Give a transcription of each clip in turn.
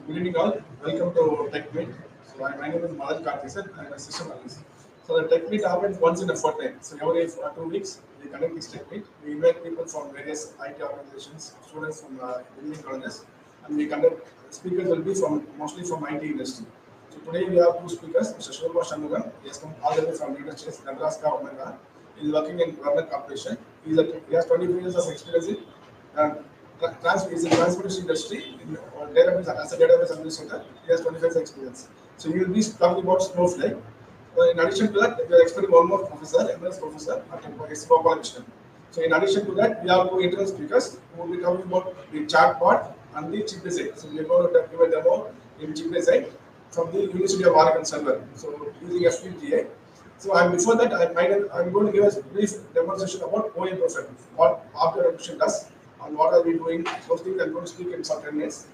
Good evening all. Welcome to Tech Meet. My name is Madan Karthikesan. I'm a system analyst. So the Tech Meet happens once in a fortnight. So every 2 weeks we conduct this Tech Meet. We invite people from various IT organizations, students from engineering colleges, and we conduct speakers will be from mostly from IT industry. So today we have two speakers, Mr. Shobha Shanmugam. He has come all the way from United States, Nebraska, Omaha. He is working in government corporation. He has 25 years of experience in uh, is in transportation industry in database as a database administrator. He has 25 years experience. So he will be talking about Snowflake. In addition to that, we are expecting one more professor, MS professor at SFO College. So in addition to that, we have two internal speakers who will be talking about the chatbot and the chip design. So we are going to give a demo in chip design from the University of Oregon server. So using FPGA. So before that, I'm going to give a brief demonstration about OEM profile, what object recognition does, and what are we doing. Those things I'm going to speak in some 10 minutes.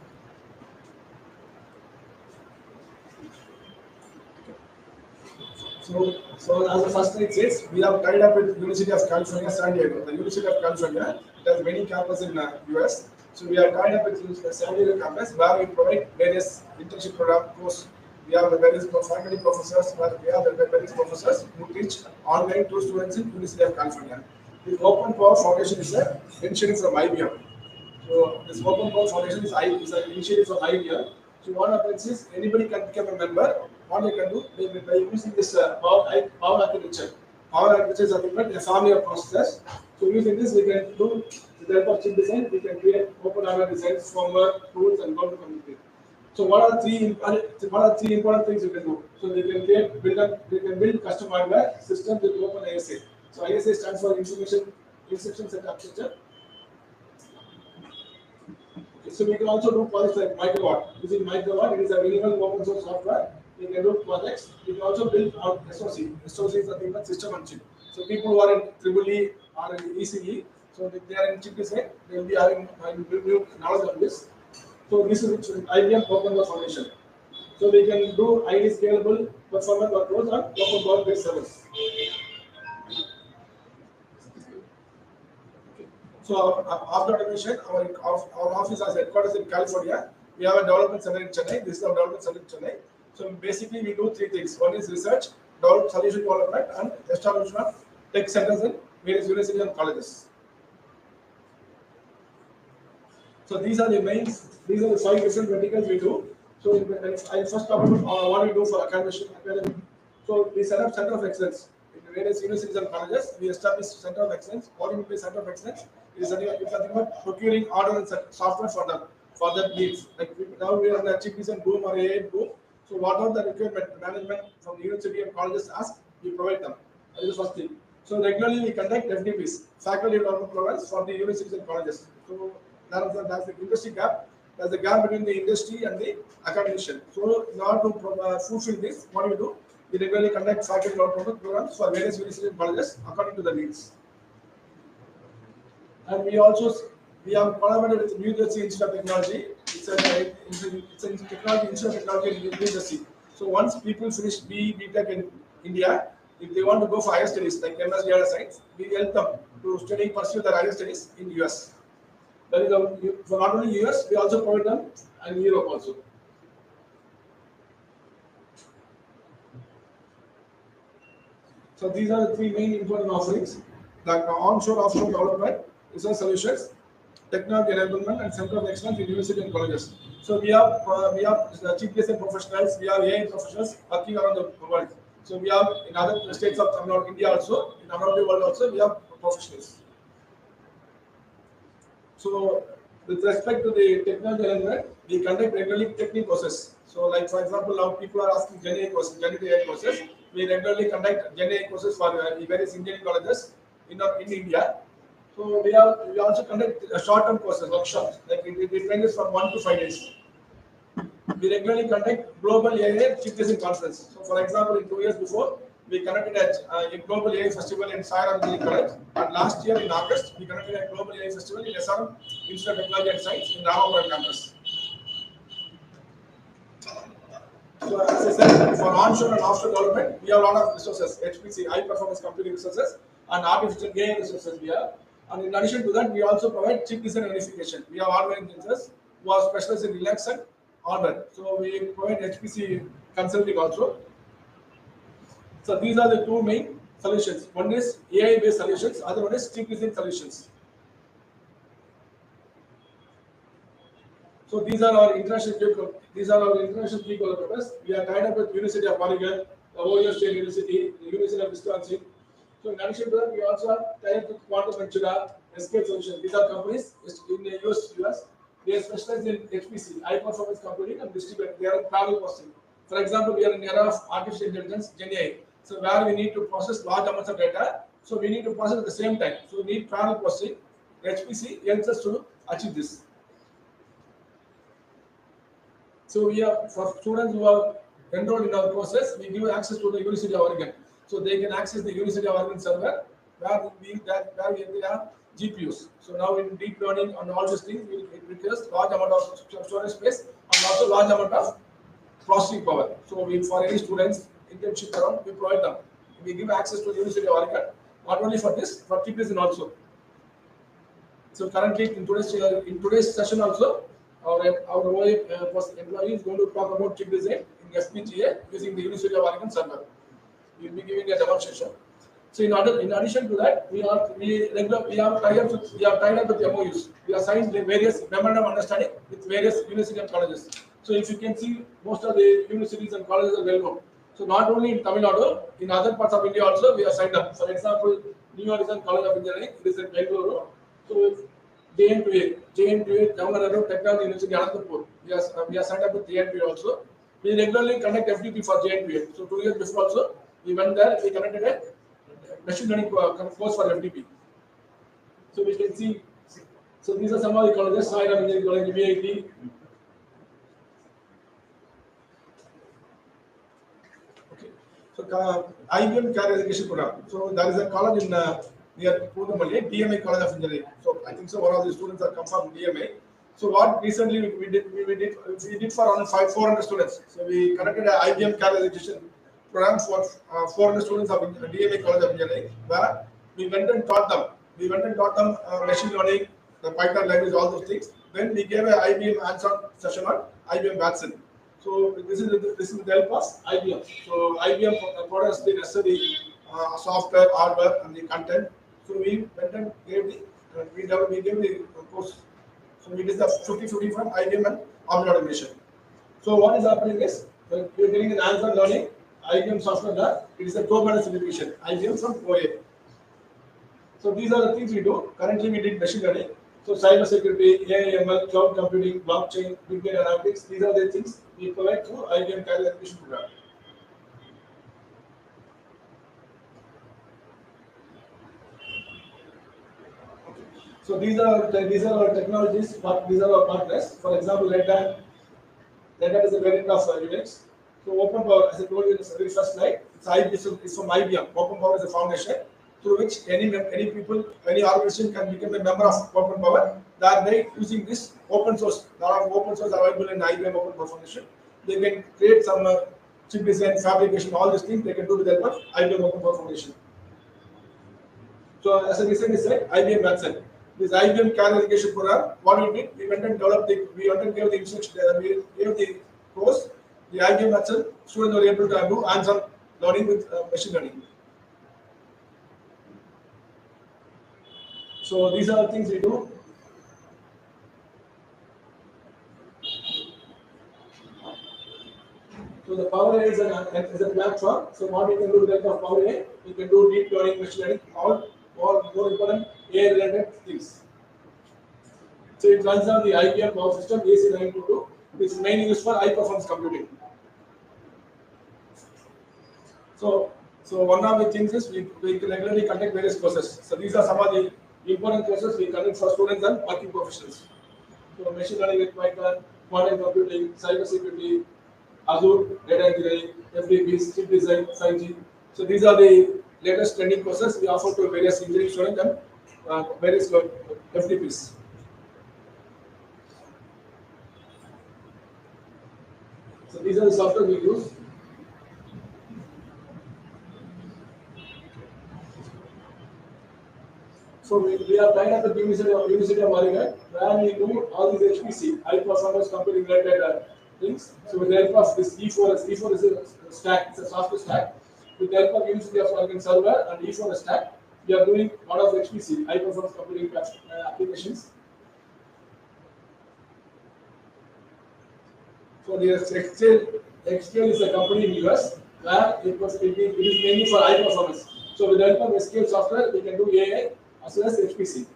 So as the first thing it says, we have tied up with University of California, San Diego. The University of California has many campuses in US. So we are tied up with the San Diego campus where we provide various internship program course. We have the various faculty professors, we have the various professors who teach online to students in University of California. The OpenPOWER Foundation is a initiative from IBM. So this OpenPOWER Foundation is an initiative from IBM. So what happens is anybody can become a member. What they can do by using this power architecture. Power architecture is nothing but a family of processors. So using this, we can do with the help of chip design. We can create open hardware designs, firmware, tools, and how to communicate. So what are three important things you can do? So they can build custom hardware systems with open ISA. So ISA stands for Instruction Set Architecture. So we can also do projects like Microwatt. Using Microwatt, it is a minimal open source software. We can do projects. We can also build our SOC. SOC is nothing but system on chip. So people who are in EEE or in ECE, so if they are in chip design, they will be having knowledge on this. So this is IBM OpenPOWER Foundation. So we can do highly scalable performance workloads on OpenPOWER based servers. So after automation, our office has headquarters in California. We have a development center in Chennai. This is our development center in Chennai. So basically, we do three things. One is research, solution development, and establishment of tech centers in various universities and colleges. So these are the 5 different verticals we do. So I first talk about what we do for academic. So we set up center of excellence in various universities and colleges. We establish center of excellence. What do you mean by center of excellence? It's nothing but procuring order and software for that needs. Like now we are in a chip design boom or AI boom. So whatever the requirement management from the university and colleges ask, we provide them. That is the first thing. So regularly we conduct FDPs, faculty development programs for the universities and colleges. So that's the industry gap. There's a gap between the industry and the academician. So in order to fulfill this, what do we do? We regularly conduct faculty development programs for various universities and colleges according to the needs. And we have collaborated with New Jersey Institute of Technology. It's a technology institute of technology in New Jersey. So once people finish B.Tech in India, if they want to go for higher studies like MS Data Science, we help them to pursue their higher studies in US. That is for not only US, we also provide them in Europe also. So these are the three main important offerings: the onshore, offshore development, research solutions, technology enablement, and center of excellence in university and colleges. So we have chief design professionals, we have AI professionals working around the world. So we have in other states of India also, in around the world also, we have professionals. So with respect to the technology element, we conduct regularly technical courses. So like for example, now people are asking Generative AI courses. We regularly conduct Gen AI courses for various engineering colleges in India. So we also conduct short-term courses, workshops. Like it ranges from 1 to 5 days. We regularly conduct global AI chip design conference. So for example, in 2 years before, we conducted a global AI festival in Sairam Engineering College. And last year in August, we conducted a global AI festival in SRM Institute of Technology and Science in Ramapuram campus. So as I said, for onshore and offshore development, we have a lot of resources, HPC, high performance computing resources, and artificial AI resources we have. And in addition to that, we also provide chip design and unification. We have hardware engineers who are specialized in relaxant hardware. So we provide HPC consulting also. So these are the two main solutions. One is AI based solutions, other one is chip design solutions. So these are our international key collaborators. We are tied up with University of Oregon, the Ohio State University, the University of Wisconsin. So in addition to that, we also are tied up with Quantum Ventura, Escape Solutions. These are companies in the US. They specialize in HPC, high performance computing and distributed. They are in parallel processing. For example, we are in the era of artificial intelligence, Gen AI. So where we need to process large amounts of data. So we need to process at the same time. So we need parallel processing. HPC helps us to achieve this. So we are for students who are enrolled in our courses, we give access to the University of Oregon. So they can access the University of Oregon server where we have GPUs. So now in deep learning and all these things, it requires large amount of storage space and also large amount of processing power. So we for any students internship around, we provide them. We give access to the University of Oregon, not only for this, for TPS also. So currently in today's session also, our OA employee is going to talk about chip design in FPGA using the University of Oregon server. We will be giving a demonstration. So in addition to that, we have tied up with MOUs. We have signed the various memorandum of understanding with various universities and colleges. So if you can see, most of the universities and colleges are well known. So not only in Tamil Nadu, in other parts of India also, we are signed up. For example, New Horizon College of Engineering, it is in Bengaluru. So JNPA, Jawaharlal Technology University, Anantapur. We are signed up with JNPA also. We regularly conduct FDP for JNPA. So 2 years before also, we went there, we conducted a machine learning course for FDP. So we can see, so these are some of the colleges, Sai Engineering College, VIT. Okay. So IBM Career Education Program. So there is a college in near Pudumalli, DMA College of Engineering. So I think so one of the students are come from DMA. So what recently we did for around 400 students. So we conducted an IBM Career Education program for 400 students of DMA College of Engineering, where we went and taught them. We went and taught them machine learning, the Python language, all those things. Then we gave an IBM hands-on session on IBM Watson. So this is the help of IBM. So IBM provided us the necessary software, hardware, and the content. So we went and gave we gave the course. So we did the 50-50 from IBM and object automation. So what is happening is when we are getting an hands-on learning, IBM software lab, it is a co-branded certification. IBM from OA. So these are the things we do. Currently we did machine learning. So cyber security, AI, ML, cloud computing, blockchain, big data analytics, these are the things we provide through IBM Career Education Program. So these are our technologies, but these are our partners. For example, Red Hat is a variant of Unix. So OpenPOWER, as I told you in the very first slide, it's from IBM. OpenPOWER is a foundation through which any people, any organization can become a member of OpenPOWER. That by using this open source, a lot of open source are available in IBM OpenPOWER Foundation. They can create some chip design, fabrication, all these things they can do with the help of IBM OpenPOWER Foundation. So as I recently said, IBM Watson. This IBM Career Education Program, what we did, we went and gave the instruction, we gave the course, the IBM Watson, students were able to do hands-on learning with machine learning. So these are the things we do. So the Power AI is a platform. So what we can do with the help of Power AI, we can do deep learning, machine learning, all more important AI-related things. So it runs on the IBM Power System AC922, which is mainly used for high-performance computing. So one of the things is we regularly conduct various courses. So these are some of the important courses we conduct for students and working professionals. So machine learning with Python, quantum computing, cyber security, Azure, data engineering, FDP, chip design, 5G. So these are the latest trending courses we offer to various engineering students and various FDPs. So these are the software we use. So we are tied up with University of Oregon, where we do all these HPC, high performance computing related things. So with the help of this E4 is a stack, it's a software stack. With the help of University of Oregon server and E4 stack, we are doing a lot of HPC, high performance computing applications. So the XScale is a company in US where it is mainly for high performance. So with the help of SQL software, we can do AI as well as HPC.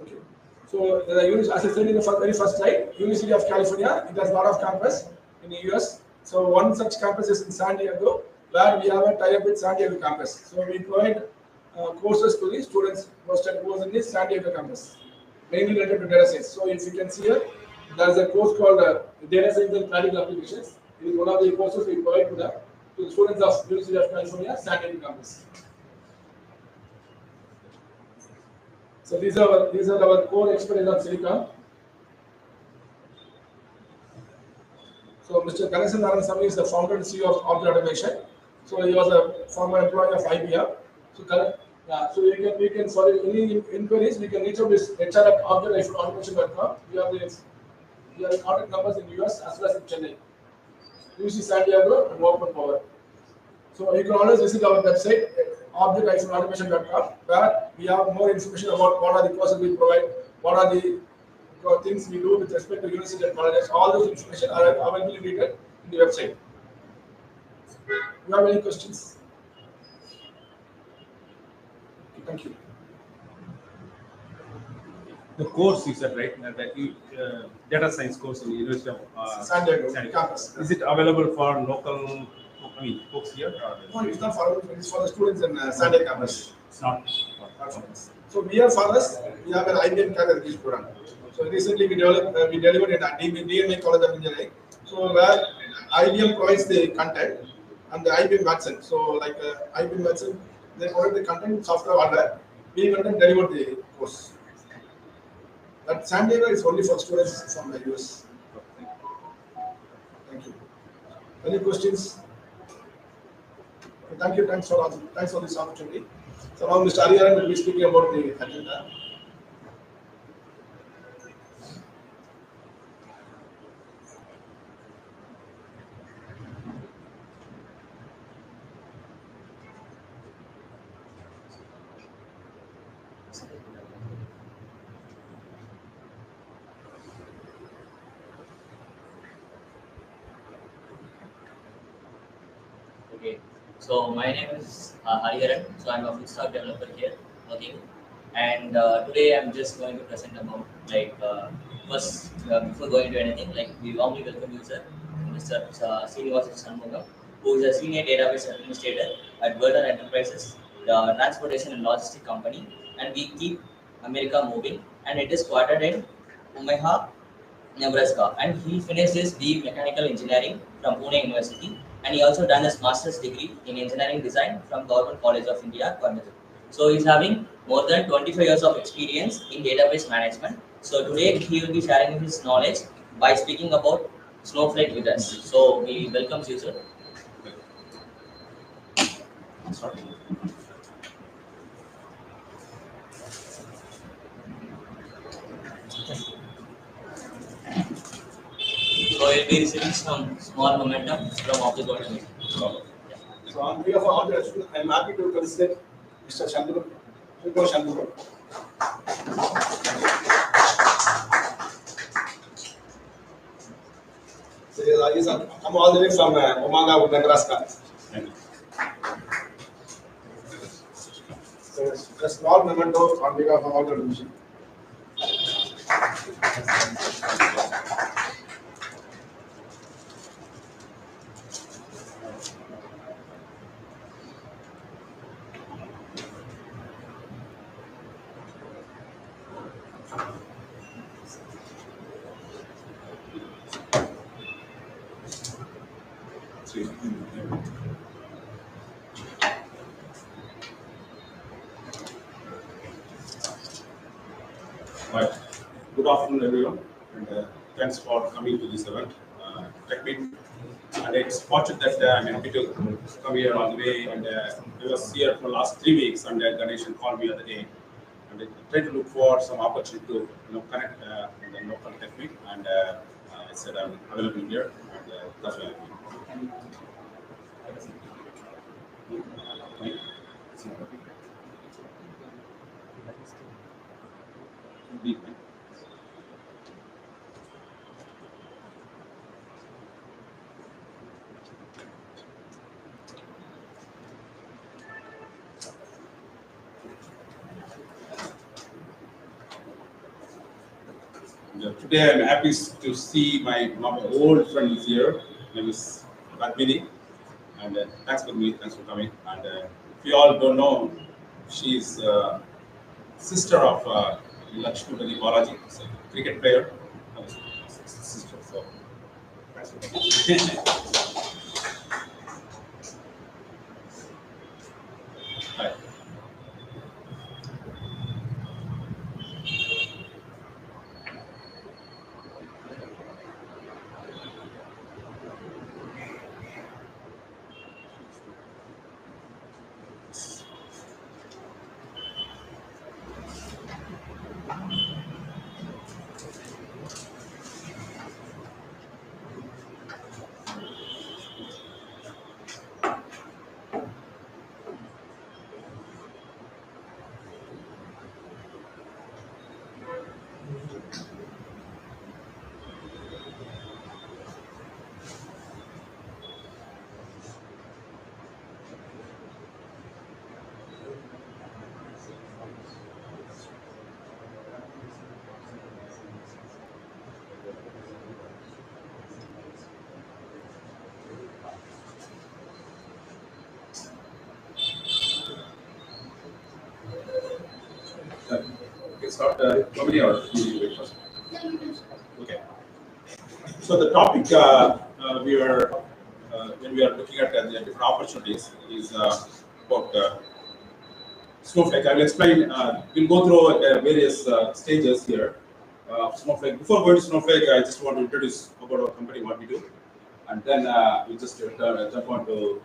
Okay. So as I said in the very first slide, University of California, it has a lot of campus in the US. So one such campus is in San Diego, where we have a tie-up with San Diego campus. So we provide courses to the students who are in the San Diego campus, mainly related to data science. So if you can see here, there is a course called Data Science and Practical Applications. It is one of the courses we provide to the students of University of California, San Diego campus. So these are our core expertise on silicon. So Mr. Ganesan Narayanasamy is the founder and CEO of Object Automation. So he was a former employee of IBM. So we can for any inquiries, we can reach out this HR at object-automation.com. We have contact numbers in US as well as in Chennai, UC San Diego and OpenPOWER. So you can always visit our website object-automation.com, where we have more information about what are the courses we provide, what are the things we do with respect to university and colleges. All those information are available in detail in the website. Do you have any questions? Okay, thank you. The course you said, right? Data science course in the University of San Diego campus. Is it available for local folks here? No, it's not for it's for the students in San Diego campus. It's not. So we are for us. We have an IBM category program. So recently we delivered it at DMA College of Engineering. So where IBM provides the content and the IBM Watson. So like IBM Watson, they provide the content, software, hardware. We went and delivered the course. But San Diego is only for students from the US. Thank you. Any questions? Thank you. Thanks for this opportunity. So now Mr. Ariyaran will be speaking about the agenda. Okay, so my name is Hariharan. So I'm a full stack developer here working, and today I'm just going to present about first before going to anything, we warmly welcome user Mr. Srinivas Shanmugam, who is a senior database administrator at Verder Enterprises, the transportation and logistic company, and we keep America moving, and it is quartered in Omaha, Nebraska, and he finished his BE Mechanical Engineering from Pune University, and he also done his master's degree in engineering design from Government College of India, Coimbatore. So he's having more than 25 years of experience in database management. So today he will be sharing his knowledge by speaking about Snowflake with us. So we welcome you, sir. Sorry. So we'll be receiving some small momentum from Object Automation. So on behalf of Object, I'm happy to consider Mr. Shanmugam. So he's come all the way from Omaha, Nebraska. So a small memento on behalf of Object Automation. Right. Good afternoon, everyone, and thanks for coming to this event, TechMeet. And it's fortunate that I'm happy to come here all the way, and I was here for the last 3 weeks, and Ganesh called me the other day, and I try to look for some opportunity to connect in the local technique. And I said I'm available here, and that's why I'm here. Today I'm happy to see my old friend is here. His name is Padmini, and thanks for coming. And if you all don't know, she's sister of Lakshmi Balaji, a cricket player. Sister, so thanks for coming. Hi. Okay, start comedy or you wait first? Okay. So the topic we are when we are looking at the different opportunities is about Snowflake. I will explain. We'll go through various stages here of Snowflake. Before going to Snowflake, I just want to introduce about our company, what we do, and then we just jump on to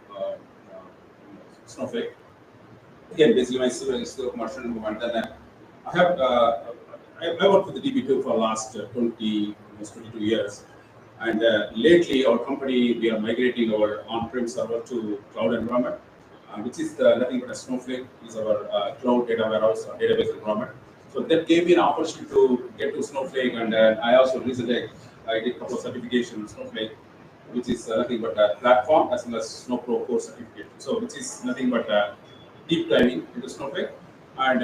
Snowflake. Again, basically my civil commercial movement. Then I have I worked with the DB2 for the last almost 22 years. And lately, our company, we are migrating our on-prem server to cloud environment, which is nothing but a Snowflake is our cloud data warehouse or database environment. So that gave me an opportunity to get to Snowflake, and I also recently I did a couple of certifications in Snowflake, which is nothing but a platform as well as Snowpro core certificate. So which is nothing but deep diving into Snowflake, and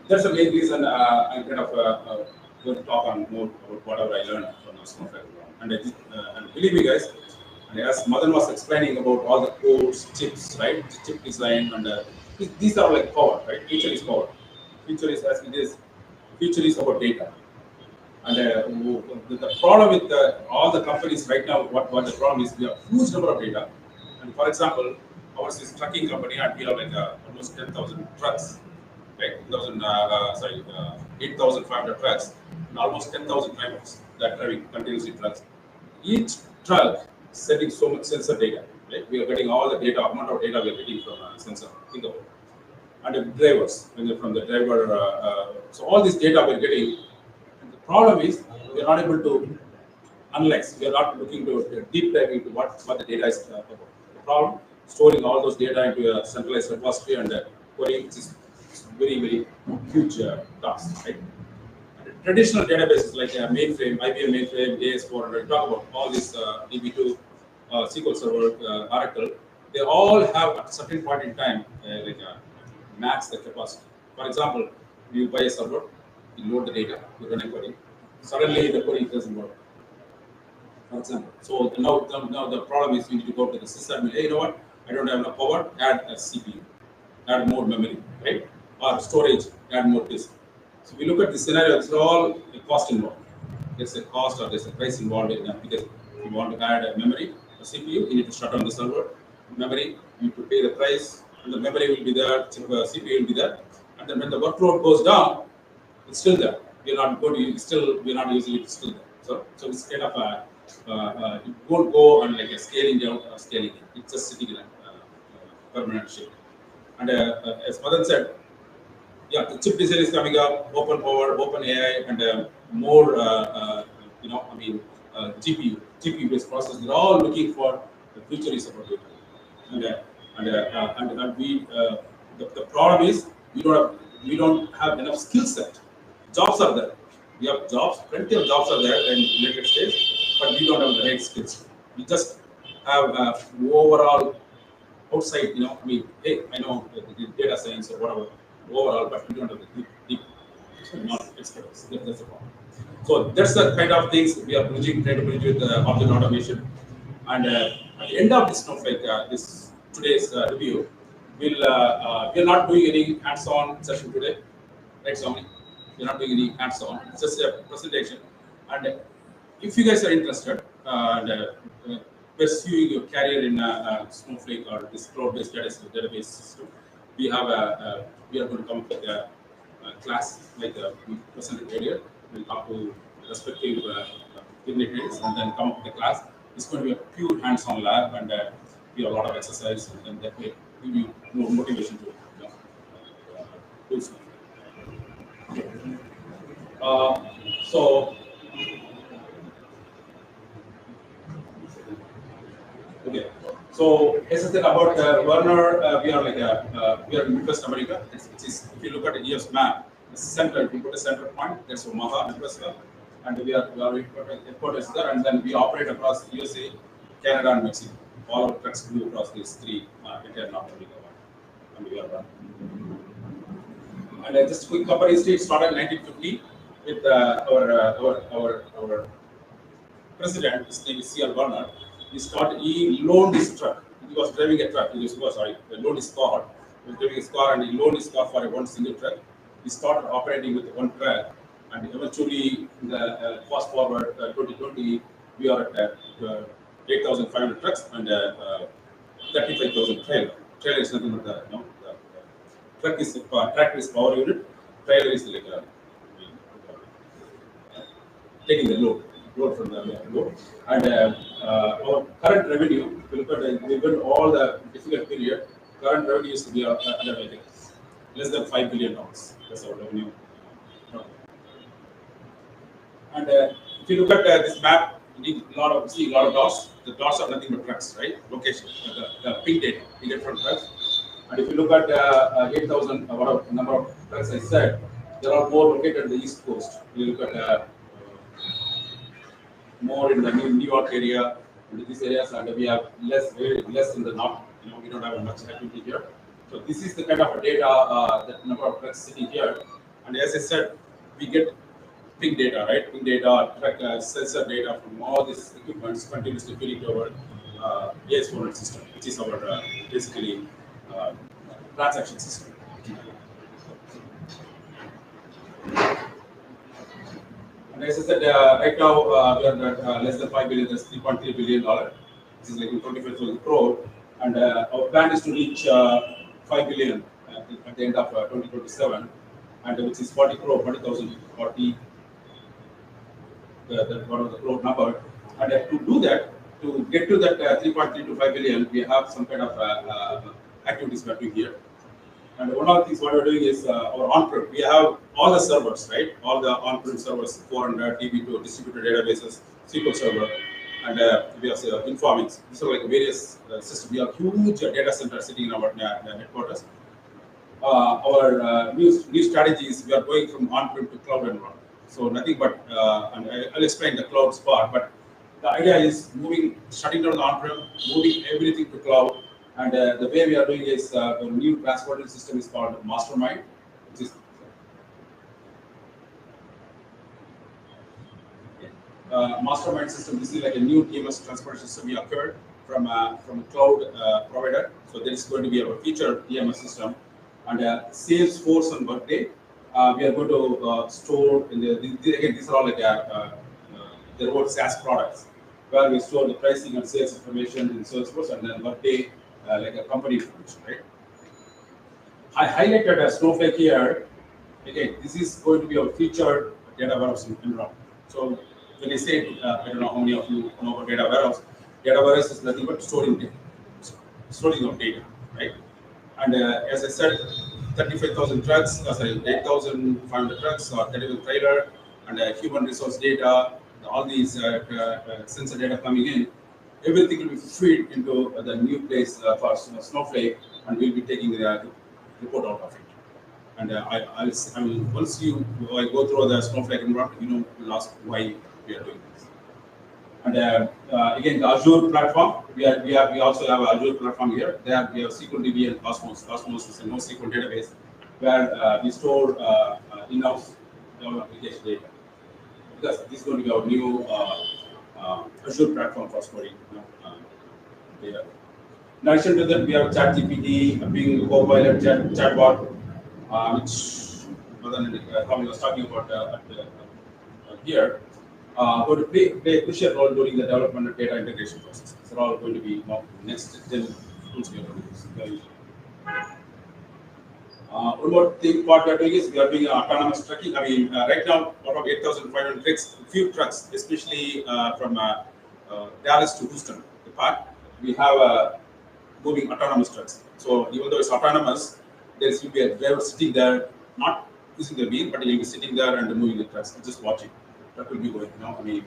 that's the main reason I'm kind of going to talk on more about whatever I learned from Snowflake. And and believe me, guys, and as Madan was explaining about all the codes, chips, right? Chip design, and these are like power, right? Future is power. Future is as it is. Future is about data. And the problem with all the companies right now, what the problem is, we have huge number of data. And for example, ours is trucking company, and we have like almost 10,000 trucks, right? 8,500 trucks, and almost 10,000 drivers that driving continuously trucks. Each truck is sending so much sensor data, right? We are getting all the data, amount of data we are getting from sensor. Think about it. And the drivers, when they're from the driver, so all this data we're getting. And the problem is we are not able to analyze. We are not looking to deep dive into what the data is about. The problem, storing all those data into a centralized repository and querying, which is very huge task, right? Traditional databases like mainframe, IBM mainframe, AS400, talk about all these DB2, SQL Server, Oracle, they all have at a certain point in time max the capacity. For example, you buy a server, you load the data, you run a query, suddenly the query doesn't work. For example, so now the problem is you need to go to the system. Hey, you know what? I don't have enough power. Add a CPU, add more memory, right? Or storage, add more disk. So we look at this scenario, it's all a cost involved. There's a cost or there's a price involved in that because if you want to add a memory, a CPU, you need to shut down the server. Memory, you need to pay the price, and the memory will be there, CPU will be there. And then when the workload goes down, it's still there. We're not going to still we're not using it, it's still there. So it's kind of it won't go on like a scaling down or scaling in. It's just sitting in a permanent shape. And as Madan said, yeah, the chip design is coming up, OpenPOWER, OpenAI, and more, I mean, GPU-based processors. They're all looking for the future is about data. And we, the problem is we don't have enough skill set. Jobs are there. We have jobs, plenty of jobs are there in United States, but we don't have the right skills. We just have overall outside, I mean, hey, I know the data science or whatever overall, but we don't have the deep knowledge, expertise. That's the problem. So that's the kind of things we are trying to bridge with object automation. And at the end of this Snowflake, this today's review, we're not doing any hands-on session today, right, Swami? We're not doing any hands-on. It's just a presentation. And if you guys are interested and pursuing your career in Snowflake or this cloud-based database system, we are going to come up with a class like we presented earlier. We'll talk to respective dignitaries and then come up with a class. It's going to be a pure hands-on lab and be a lot of exercise, and that will give you more motivation to do so. So, okay. So, as I said about Werner, we are like we are in Midwest America. Which is, if you look at the US map, the center, if you put a center point, that's Omaha, Nebraska, and we are headquarters there, and then we operate across USA, Canada, and Mexico. All our trucks move across these three entire North America, and we are run. And just quick company history, it started in 1950 with our president, his name is C.L. Werner. He loaned his truck. He was driving a truck. He loaned his car. He was driving his car and he loaned his car for one single truck. He started operating with one truck, and eventually, in the fast forward 2020, we are at 8,500 trucks and 35,000 trailer. Trailer is nothing but the truck is tractor is power unit. Trailer is like taking the load from the load. And our current revenue, if you look at given all the difficult period, current revenue is to be under less than $5 billion. That's our revenue. And if you look at this map, you need a lot of dots. The dots are nothing but trucks, right? Location, the pink data we get from trucks. And if you look at 8,000, whatever number of trucks I said, there are more located in the East Coast. You look at more in the New York area, in these areas, and we have very less in the north. We don't have much activity here. So this is the kind of data, the number of trucks sitting here. And as I said, we get big data, right? Big data, track, sensor data from all these equipments continuously feeding to our AS400 system, which is our basically transaction system. And as I said, right now we are at less than $5 billion, that's $3.3 billion, which is like 25,000 crore. And our plan is to reach 5 billion at the end of 2027, and which is 40,000 that one of the crore number. And to do that, to get to that 3.3 to 5 billion, we have some kind of activities we are doing here. And one of the things what we're doing is our on-prem. We have all the servers, right? All the on-prem servers, 400 DB2 distributed databases, SQL Server, and we have Informix. These are like various systems. We have huge data centers sitting in our headquarters. Our new strategies, we are going from on-prem to cloud environment. So nothing but, and I'll explain the cloud part, but the idea is shutting down the on-prem, moving everything to cloud. And the way we are doing is a new transportation system is called Mastermind, which is Mastermind system. This is like a new TMS transportation system we acquired from a cloud provider. So there is going to be a featured TMS system, and Salesforce and Workday. We are going to store in again. These are all like they're all SaaS products where we store the pricing and sales information in Salesforce, and then Workday. Like a company information, right? I highlighted a Snowflake here. Again, this is going to be our featured data warehouse environment. So when I say, I don't know how many of you know about data warehouse. Data warehouse is nothing but storing data, storing of data, right? And as I said, 35,000 trucks, 8,500 trucks or 31 trailer, and human resource data, all these sensor data coming in, everything will be fed into the new place for Snowflake, and we'll be taking the report out of it. And I will once I go through the Snowflake environment, you'll ask why we are doing this. And again, the Azure platform, we also have an Azure platform here. There we have SQLDB and Cosmos. Cosmos is a NoSQL database where we store in-house development application data. Because this is going to be our new Azure platform for storing data. In addition to that, we have ChatGPT, Bing Copilot, chatbot, which Tommy was talking about here. Going to play a crucial role during the development and data integration process. These are all going to be next gen tools we are going to use. One more thing, what we are doing is we are doing autonomous trucking. I mean, right now, out of 8,500 trucks, few trucks, especially from Dallas to Houston, the part we have moving autonomous trucks. So even though it's autonomous, there will be a driver sitting there, not using the wheel, but he will be sitting there and moving the trucks, just watching. That will be going, I mean,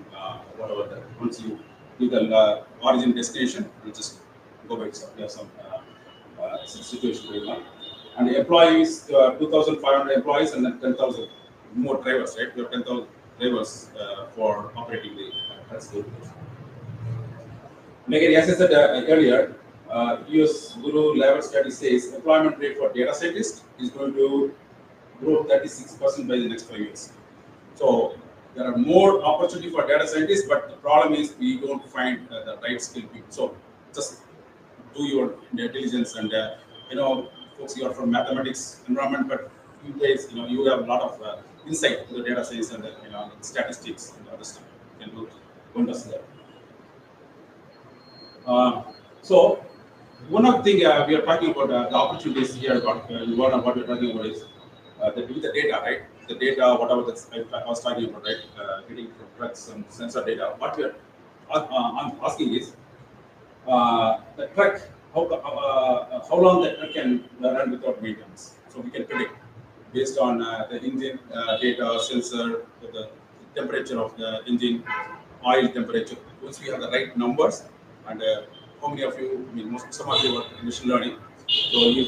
whatever that. Once you do the origin destination, you just go back. So you have some situation going on. And the employees, 2,500 employees, and then 10,000 more drivers, right? We have 10,000 drivers for operating the trucks. And again, as I said earlier, US Guru level study says employment rate for data scientists is going to grow 36% by the next 5 years. So there are more opportunity for data scientists, but the problem is we don't find the right skilled people. So just do your diligence, and folks, you are from mathematics environment, but you guys, you have a lot of insight into the data science and statistics and other stuff. You can do wonders there. So one of the things we are talking about the opportunities here. What we are talking about is with the data, right? The data, whatever I was talking about, right? Getting from trucks and sensor data. What we are I'm asking is the truck. How long the truck can run without maintenance? So we can predict based on the engine data, sensor, the temperature of the engine, oil temperature. Once we have the right numbers, and how many of you, I mean, some of you are machine learning, so you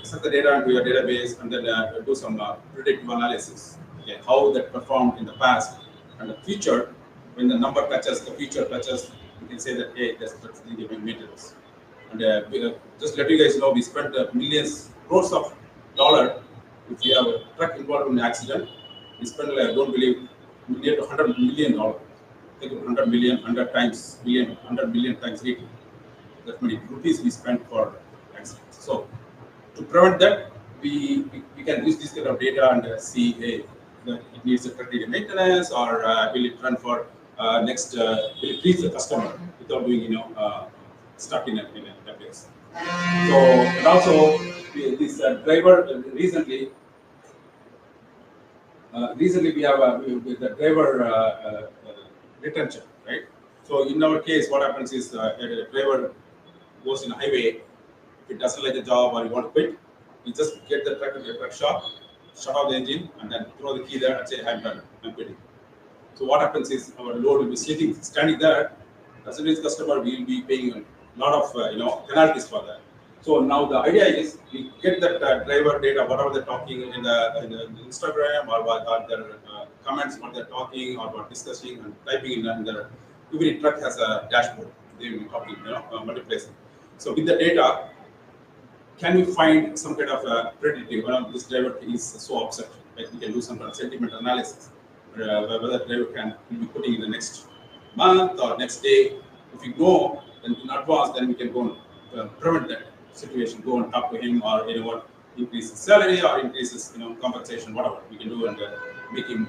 set the data into your database and then do some predictive analysis. Okay, how that performed in the past and the future. When the number touches, the future touches, you can say that hey, that's the maintenance. And just let you guys know, we spent millions, crores of dollars. If we have a truck involved in an accident, we spend, I don't believe, near to $100 million. Think of 100 million, 100 times million, 100 million times 80. That many rupees we spent for accidents. So to prevent that, we can use this kind of data and see, hey, that it needs a corrective maintenance, or will it run for next, will it reach the customer without doing, stuck in a place. So, and also this driver recently we have the driver retention, right? So in our case, what happens is a driver goes in a highway. If it doesn't like the job or you want to quit, you just get the truck in the truck shop, shut off the engine, and then throw the key there and say, I'm done, I'm quitting. So what happens is our load will be standing there. As a risk customer, we will be paying a lot of penalties for that. So now the idea is we get that driver data, whatever they're talking in the Instagram or their comments, what they're talking or what discussing and typing in the every truck has a dashboard. They will be talking, multiplacing. So with the data, can we find some kind of predictive? This driver is so upset. Like we can do some kind of sentiment analysis. Whether the driver will be putting in the next month or next day. If we go in advance, then we can go and prevent that situation. Go and talk to him, or increase his salary or increase his compensation, whatever we can do, and make him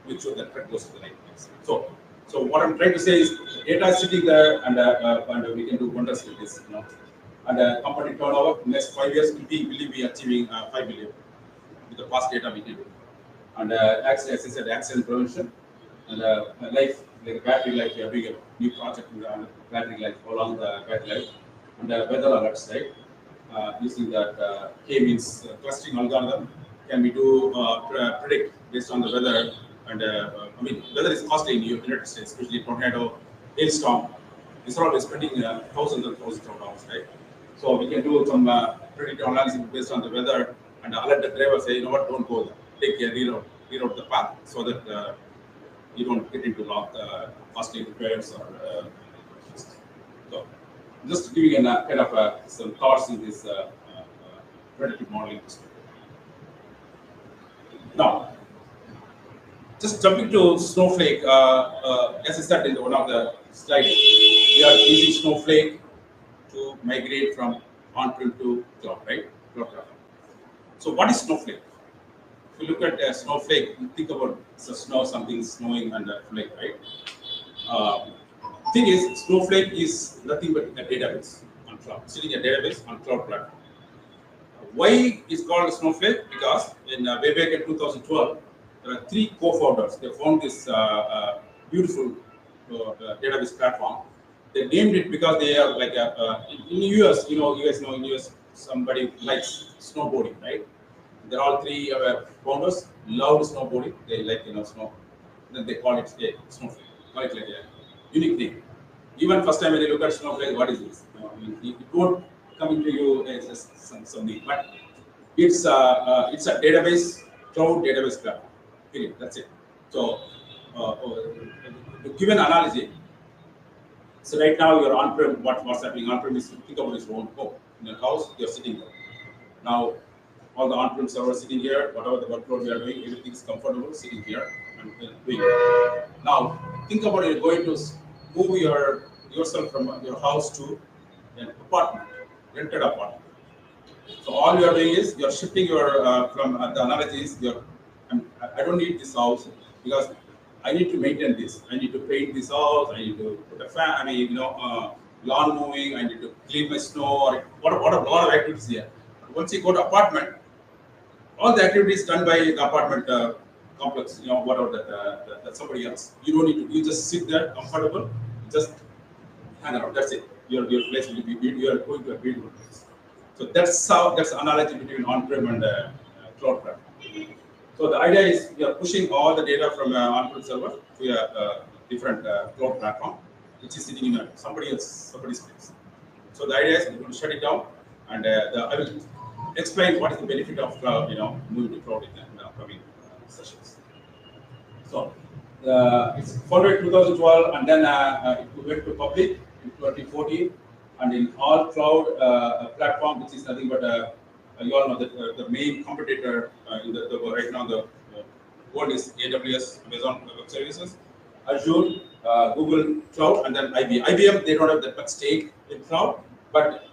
make sure that truck goes to the right place. So what I'm trying to say is data is sitting there, and we can do wonders with this. And company turnover next 5 years will be achieving 5 billion with the past data we can do. And as I said, accident prevention and life, like battery life, we are doing a new project around battery life, how long the battery life, and weather alerts, right? using that K-means clustering algorithm. Can we do predict based on the weather? And I mean, weather is costly in the United States, especially tornado, hailstorm. These are all spending thousands and thousands of dollars, right? So we can do some predictive analysis based on the weather and alert the driver, say, you know what, don't go there. Take a reroute the path so that you don't get into long costly repairs or so. Just giving a kind of some thoughts in this predictive modeling perspective. Now, just jumping to Snowflake, as I said in one of the slides, we are using Snowflake to migrate from on-prem to cloud, right? Cloud platform. So what is Snowflake? If you look at Snowflake, you think about snow, something snowing and flake, right? Thing is, Snowflake is nothing but a database on cloud, sitting a database on cloud platform. Why is called Snowflake? Because in way back in 2012, there are three co-founders. They found this beautiful database platform. They named it because they are like in US, you guys know in US somebody likes snowboarding, right? They're all three founders love snowboarding. They like snow. Then they call it Snowflake. Call it like a unique thing. Even first time when you look at Snowflake, what is this? I mean, it won't come into you as just something, but it's a database, cloud database platform. Period. That's it. So to give an analogy, so right now you're on-prem. What's happening on-prem is think about your own home. In your house, you're sitting there. Now all the on-prem servers sitting here, whatever the workload we are doing, everything is comfortable sitting here and doing it. Now think about it, going to move yourself from your house to an apartment, rented apartment. So all you are doing is you are shifting your from the analogy is I don't need this house because I need to maintain this. I need to paint this house. I need to put a fan. I mean, lawn mowing. I need to clean my snow. Or what a lot of activities here. Once you go to apartment, all the activities done by the apartment complex, whatever that somebody else. You don't need to. You just sit there, comfortable, just hang out. That's it. Your place will be. You are going to a beautiful place. So that's the analogy between on-prem and cloud platform. So the idea is we are pushing all the data from on-prem server to a different cloud platform, which is sitting in somebody's place. So the idea is we're going to shut it down, and I will explain what is the benefit of cloud, moving to cloud in the upcoming sessions. So it's founded in 2012, and then it went to public in 2014, and in all cloud platform, which is nothing but you all know that the main competitor in the right now the world is AWS, Amazon Web Services, Azure, Google Cloud, and then IBM. IBM, they don't have that much stake in cloud, but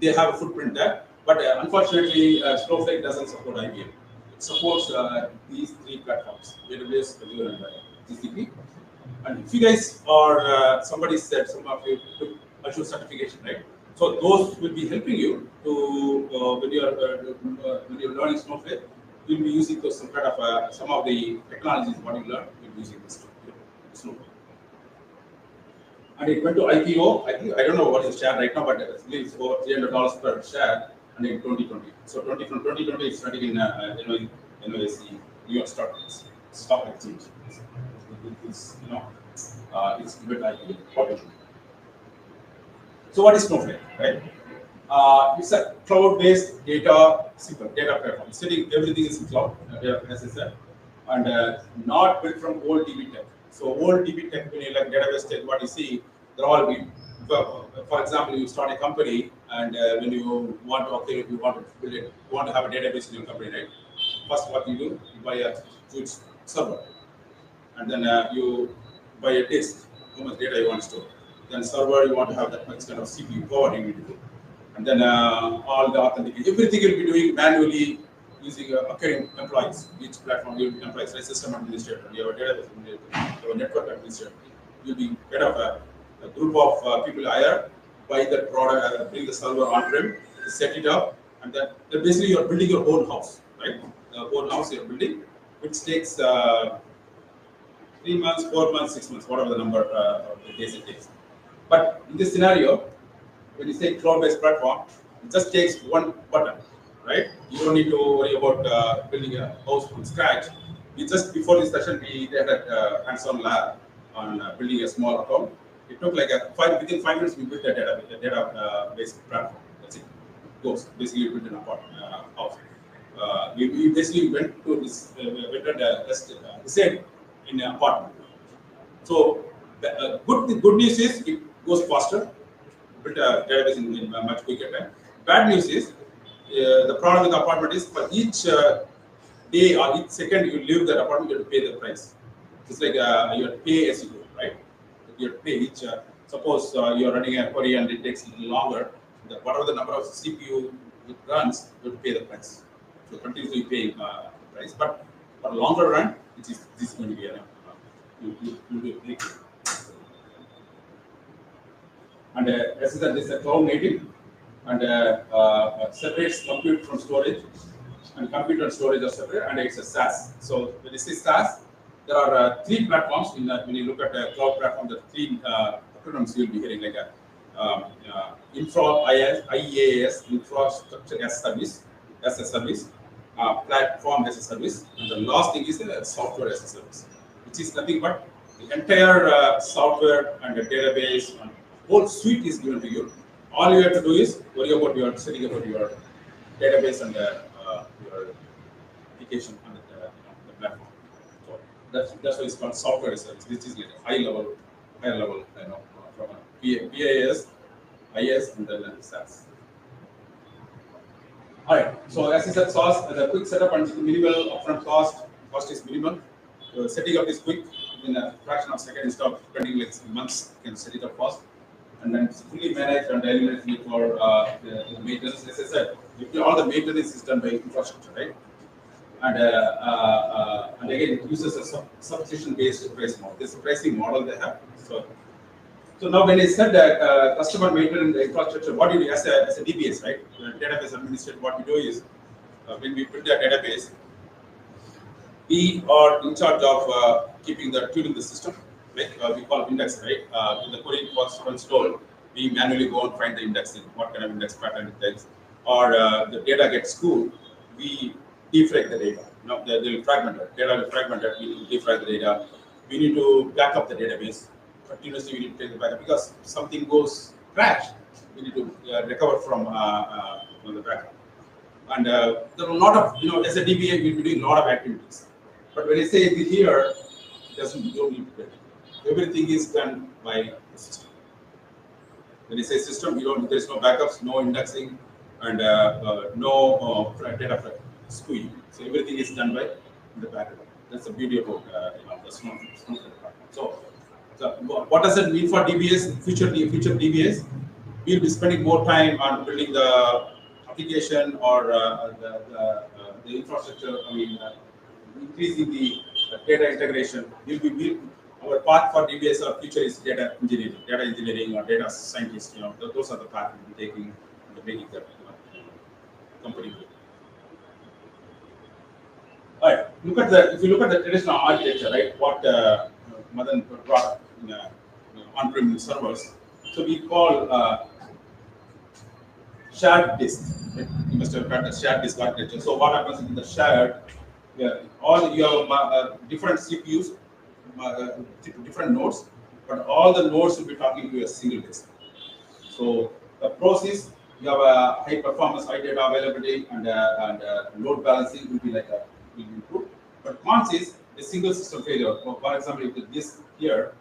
they have a footprint there. But unfortunately, Snowflake doesn't support IBM. It supports these three platforms: AWS, Azure, and GCP. And if you guys are, somebody said, some of you took Azure certification, right? So those will be helping you to when you're learning Snowflake, you'll be using those some kind of some of the technologies what you learn. You'll be using this Snowflake. And it went to IPO. I don't know what is the share right now, but it's over $300 per share. And in 2020, so from 2020, it's starting in NYSE, New York Stock Exchange. It's it's good IPO. So what is Snowflake, right? It's a cloud-based simple data platform. Sitting everything is in cloud, as I said, and not built from old DB tech. So old DB tech, when you like database tech, what you see, they're all built. For example, you start a company, and when you want to you want to build it, you want to have a database in your company, right? First, what you do, you buy a huge server, and then you buy a disk, how much data you want to store. Then server, you want to have that much kind of CPU power you need to do. And then all the authentication, everything you'll be doing manually using occurring employees. Each platform you'll be employees, like system administrator, you have a database administrator, you have a network administrator. You'll be kind of a group of people hire, buy the product, bring the server on-prem, set it up, and then basically you're building your own house, right? The own house you're building, which takes 3 months, 4 months, 6 months, whatever the number of the days it takes. But in this scenario, when you say cloud-based platform, It just takes one button, right? You don't need to worry about building a house from scratch. We just before this session we had a hands-on lab on building a small account. It took like within 5 minutes we built a database platform. That's it. Goes basically built an apartment house. We basically went to this reside in an apartment. So the good news is it goes faster. Built a database in much quicker time. Bad news is the problem with the apartment is for each day or each second you leave that apartment, you have to pay the price. It's like you have to pay as you go, right? You have to pay each. Suppose you are running a query and it takes a little longer. Whatever the number of CPU it runs, you have to pay the price. So continuously pay price. But for a longer run, this is going to be enough. You will click. And as I said, this is a cloud native and separates compute from storage, and compute and storage are separate, and it's a SaaS. So when you say SaaS, there are three platforms. When you look at a cloud platform, there are three acronyms you'll be hearing, like IaaS, infrastructure as a service, platform as a service, and the last thing is software as a service, which is nothing but the entire software and the database and whole suite is given to you. All you have to do is worry about your setting about your database and your application on the platform. So that's why it's called software as a service, which is like a higher level, from a PaaS, IaaS, and then SaaS. All right. So as I said, SaaS, the quick setup and minimal upfront cost. Cost is minimal. So setting up is quick. In a fraction of a second, instead of spending like months, you can set it up fast. And then it's fully managed and eliminates need for the maintenance. As I said, all the maintenance is done by infrastructure, right? And again, it uses a subscription-based price model. This is a pricing model they have. So now when I said that customer maintenance infrastructure, what do you do as a DBS, right? Database administrator, what we do is when we build a database, we are in charge of tuning the system. Like we call it index, right? When the query was installed, we manually go and find the indexing, what kind of index pattern it takes, or the data gets cooled, we defrag the data. Now they will fragment it. Data will fragment it. We need to defrag the data. We need to back up the database continuously. We need to take the backup because something goes crash. We need to recover from the backup. And there are a lot of as a DBA, we'll be doing a lot of activities. But when I say here, you don't need to do it. Everything is done by the system. When you say system, there's no backups, no indexing, and no data squeeze. So everything is done by the backup. That's the beauty about the Snowflake department. So what does it mean for DBS? Future DBS, we'll be spending more time on building the application or the infrastructure. Increasing the data integration. Our path for DBS or future is data engineering or data scientist. Those are the path we'll be taking and making that company. All right. If you look at the traditional architecture, right? What Madan brought in on-prem servers. So we call shared disk. Right? You must have heard the shared disk architecture. So what happens in the shared? All you have different CPUs, different nodes, but all the nodes will be talking to a single disk. So the pros is you have a high performance, high data availability, and load balancing will be improved. But cons is a single system failure. For example, if the disk here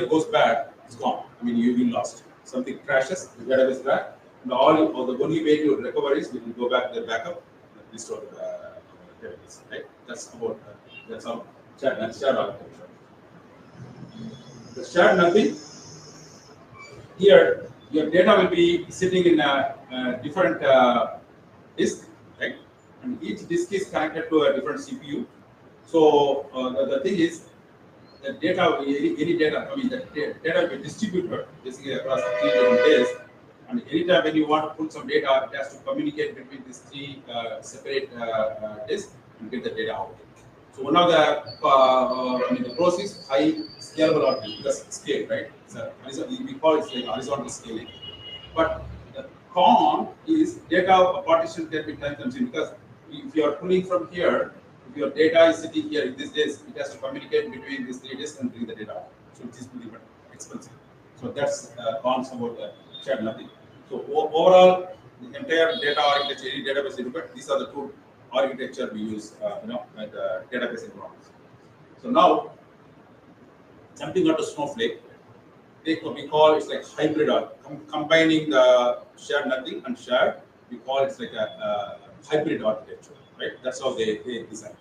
goes bad, it's gone. You lost. Something crashes, the database crash, and the only way to recover is we can go back to the backup. Restore the database, right? That's how shared architecture. The shared nothing. Here, your data will be sitting in a different disk, right? And each disk is connected to a different CPU. So the thing is, the data, any data, the data will be distributed basically across 3 different disks. And anytime when you want to put some data, it has to communicate between these 3 separate disks and get the data out. So one of the pros is high scalable architecture because scale, right? We call it like horizontal scaling. But the con is data partition can be time consuming, because if you are pulling from here, if your data is sitting here in this disk, it has to communicate between these three disks and bring the data out. So it is pretty expensive. So that's cons about shared nothing. So overall, the entire data architecture, any database environment, these are the two architecture we use, at database environments. So now, jumping onto Snowflake, we call it like hybrid, or combining the shared nothing and shared. We call it like a hybrid architecture, right? That's how they design.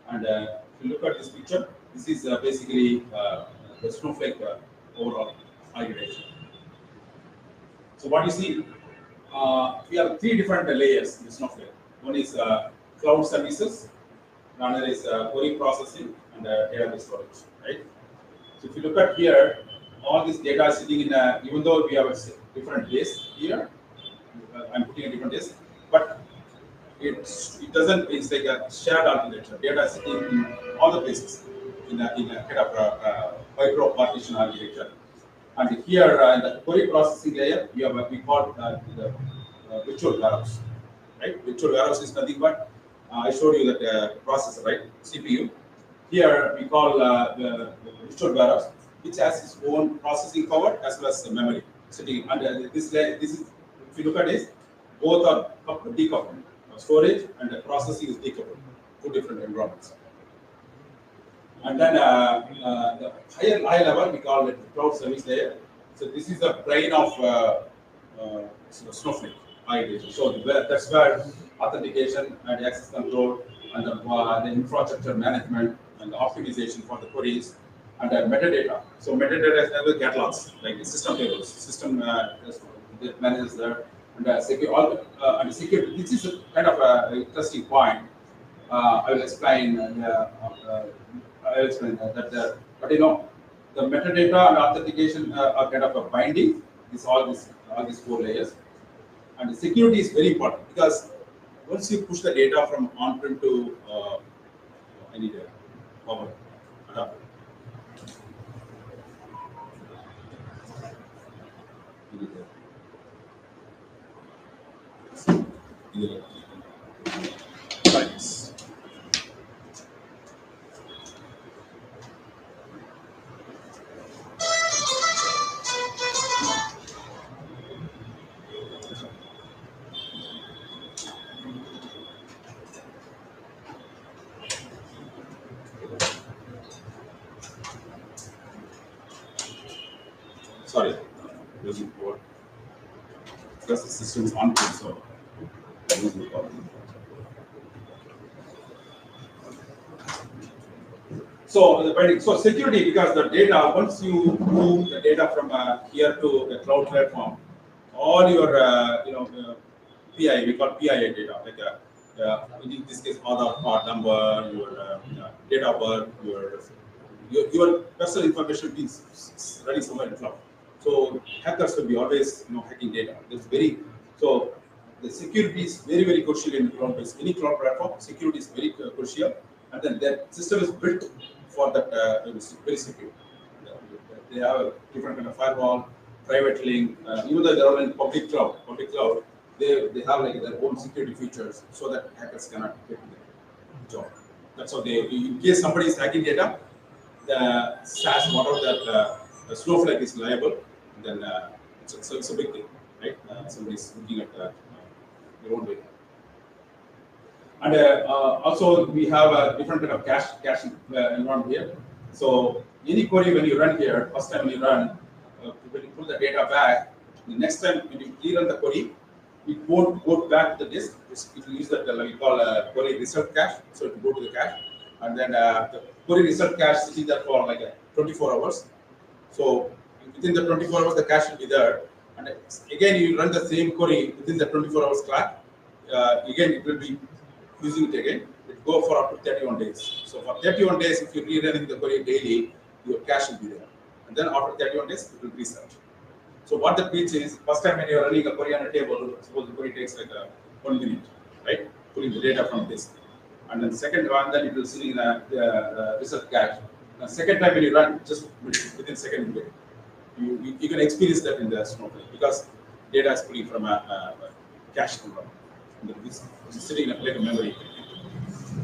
And if you look at this picture, this is basically the Snowflake overall architecture. So what you see, we have three different layers in Snowflake. One is cloud services, another is query processing, and database storage, right? So if you look at here, all this data is sitting in a, even though we have a different disk here, I'm putting a different disk, but it doesn't, it's like a shared architecture. Data is sitting in all the places in a kind of micro partition architecture. And here in the query processing layer, we have what we call the virtual warehouse, right? Virtual warehouse is nothing but I showed you that processor, right? CPU. Here we call the virtual warehouse, which has its own processing power as well as the memory sitting. And this is, if you look at this, both are decoupled. Storage and the processing is decoupled, two different environments. And then the high level, we call it cloud service layer. So this is the brain of Snowflake architecture. So that's where authentication and access control and the infrastructure management and the optimization for the queries and the metadata. So metadata is never catalogs, like the system tables, system that manages there. And security. This is a kind of an interesting point. I will explain. I will explain that. But the metadata and authentication are kind of a binding. All these four layers, and the security is very important, because once you push the data from on-prem to any data, power adapter. Sorry, using board because the system is on, so using board. So security, because the data, once you move the data from here to the cloud platform, all your PI, we call PII data, like in this case Aadhaar card number, your date of birth, your personal information is running somewhere in cloud. So hackers will be always hacking data. That's very, so the security is very, very crucial in cloud-based any cloud platform. Security is very crucial, and then that system is built for that very secure. They have a different kind of firewall, private link. Even though they're all in public cloud, they have like their own security features so that hackers cannot get the job. That's how they, in case somebody is hacking data, the SaaS, whatever that the Snowflake is liable, then it's a big thing, right? Somebody's looking at their own data. And also we have a different kind of caching environment here. So any query when you run here, first time when you run, when you pull the data back, the next time when you rerun the query, it won't go back to the disk. It will use that we call a query result cache. So it will go to the cache, and then the query result cache is there for like 24 hours. So within the 24 hours, the cache will be there. And again, you run the same query within the 24 hours clock. Again, it will be using it again. It will go for up to 31 days. So for 31 days, if you're rerunning the query daily, your cache will be there. And then after 31 days, it will reset. So what that means is, first time when you're running a query on a table, suppose the query takes like 1 minute, right? Pulling the data from this. And then the second one, then it will see in the result cache. The second time when you run, just within second minute, you can experience that in the Snowflake, because data is pulling from a cache controller. This is sitting in a like a memory.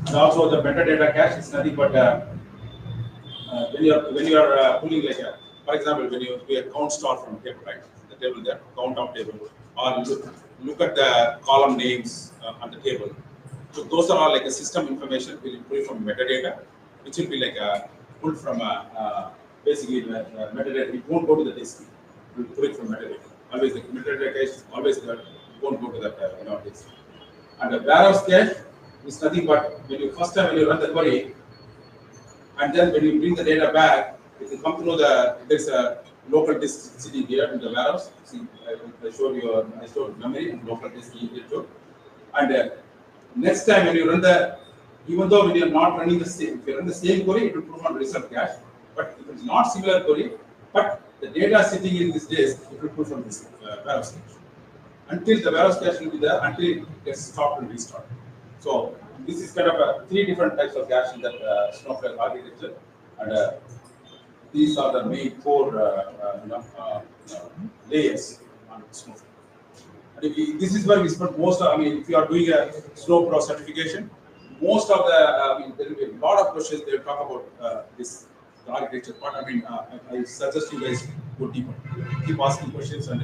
And also the metadata cache is nothing but when you are pulling like a, for example, when you do a count star from table, right? The table there, count of table, or look at the column names on the table. So those are all like a system information will be pulled from metadata, which will be like pulled from basically metadata. It won't go to the disk. It will pull it from metadata. Always the metadata cache is always there. It won't go to that disk. And the warehouse cache is nothing but when you first time when you run the query, and then when you bring the data back, it will come through there's a local disk sitting here in the warehouse. See, I showed memory and local disk here too. And next time when you run even though when you are not running the same, if you run the same query, it will put on result cache. But if it's not similar query, but the data sitting in this disk, it will put from this warehouse cache. Until the warehouse cache will be there, until it gets stopped and restarted. So this is kind of three different types of cache in that Snowflake architecture, and these are the main core layers on Snowflake. And this is where we spend most. If you are doing a Snow Pro certification, most of the there will be a lot of questions. They will talk about this the architecture part. I suggest you guys go deeper, keep asking questions, and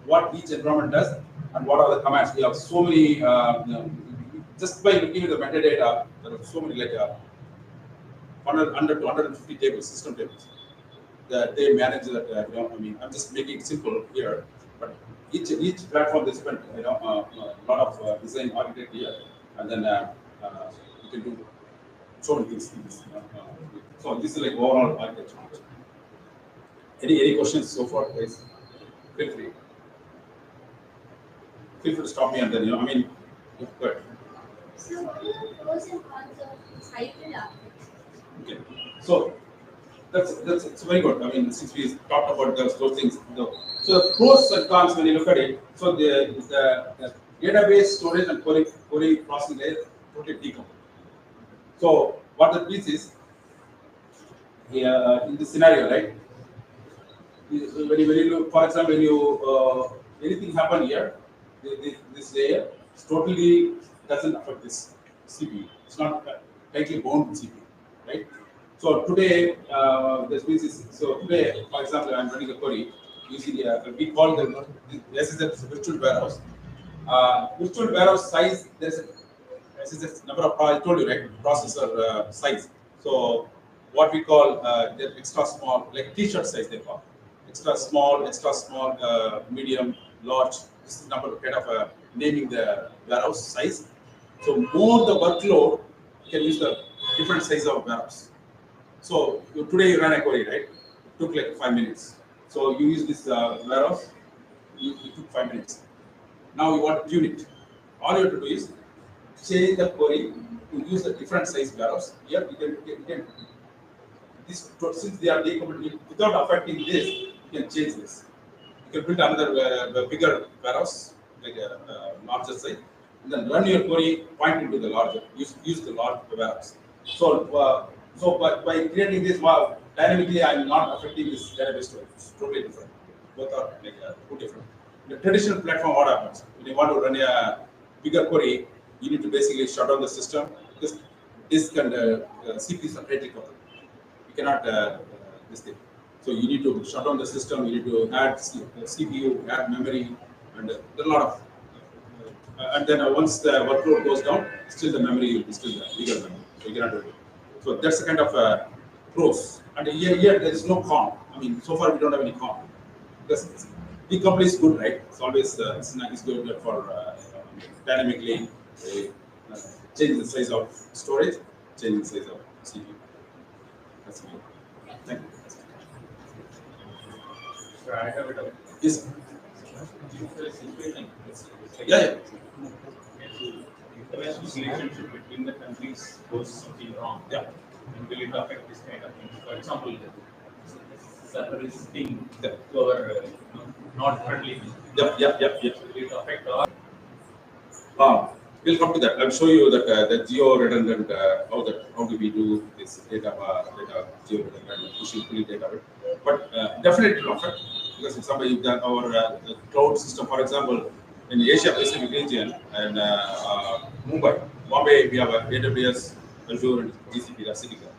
what each environment does and what are the commands. We have so many. Just by looking at the metadata, there are so many like 100 to 150 tables, system tables that they manage that. I'm just making it simple here, but each platform they spend a lot of design architect here, and then you can do so many things. So this is like overall architecture. Any questions so far, guys? Feel free. Feel free to stop me, and then yeah, go ahead. So what are the pros and cons of hybrid architecture? Okay, so that's very good. Since we talked about those things, so the pros and cons when you look at it, so the database storage and query processing layer totally decoupled. So what that means is, in this scenario, right? When you look, for example, when you anything happen here, this layer totally doesn't affect this CPU. It's not tightly bound with CPU, right? So today, this means today, for example, I'm running a query using we call this is a virtual warehouse. Virtual warehouse size, there's a number of I told you, right? Processor size. So what we call the extra small, like T-shirt size they call extra small, medium, large. This is number kind of naming the warehouse size. So more the workload, you can use the different size of warehouse. So today you run a query, right? It took like 5 minutes. So you use this warehouse, it took 5 minutes. Now you want to tune it. All you have to do is change the query to use a different size warehouse. Here you can since they are decoupled, without affecting this, you can change this. You can build another bigger warehouse, like a larger size, and then run your query, point into the larger, use the large warehouse. So by creating this dynamically, I'm not affecting this database storage. It's totally different. Both are like two different. In the traditional platform, what happens? When you want to run a bigger query, you need to basically shut down the system because disk and CPUs are tightly coupled. You cannot this thing. So you need to shut down the system. You need to add CPU, add memory, and there are a lot of. And then once the workload goes down, still the memory will be still there, bigger memory. So you cannot do it. So that's the kind of pros. And here there is no con. So far we don't have any con. Because decoupling is good, right? It's always it's good for dynamically change the size of storage, change the size of CPU. That's good. Thank you. So I have a doubt. Yes. If there is situation, Yeah. international relationship between the countries goes something wrong, Yeah. and will it affect this kind of things? For example, server is being Yeah. to our not friendly. Yeah. Will it affect our? We'll come to that. I'll show you that the geo redundant how do we do this data geo redundant pushing fully data, but definitely it will affect because if somebody, if our cloud system, for example, in Asia Pacific region and Mumbai, Bombay, we have a AWS, Azure, and GCP that's sitting there.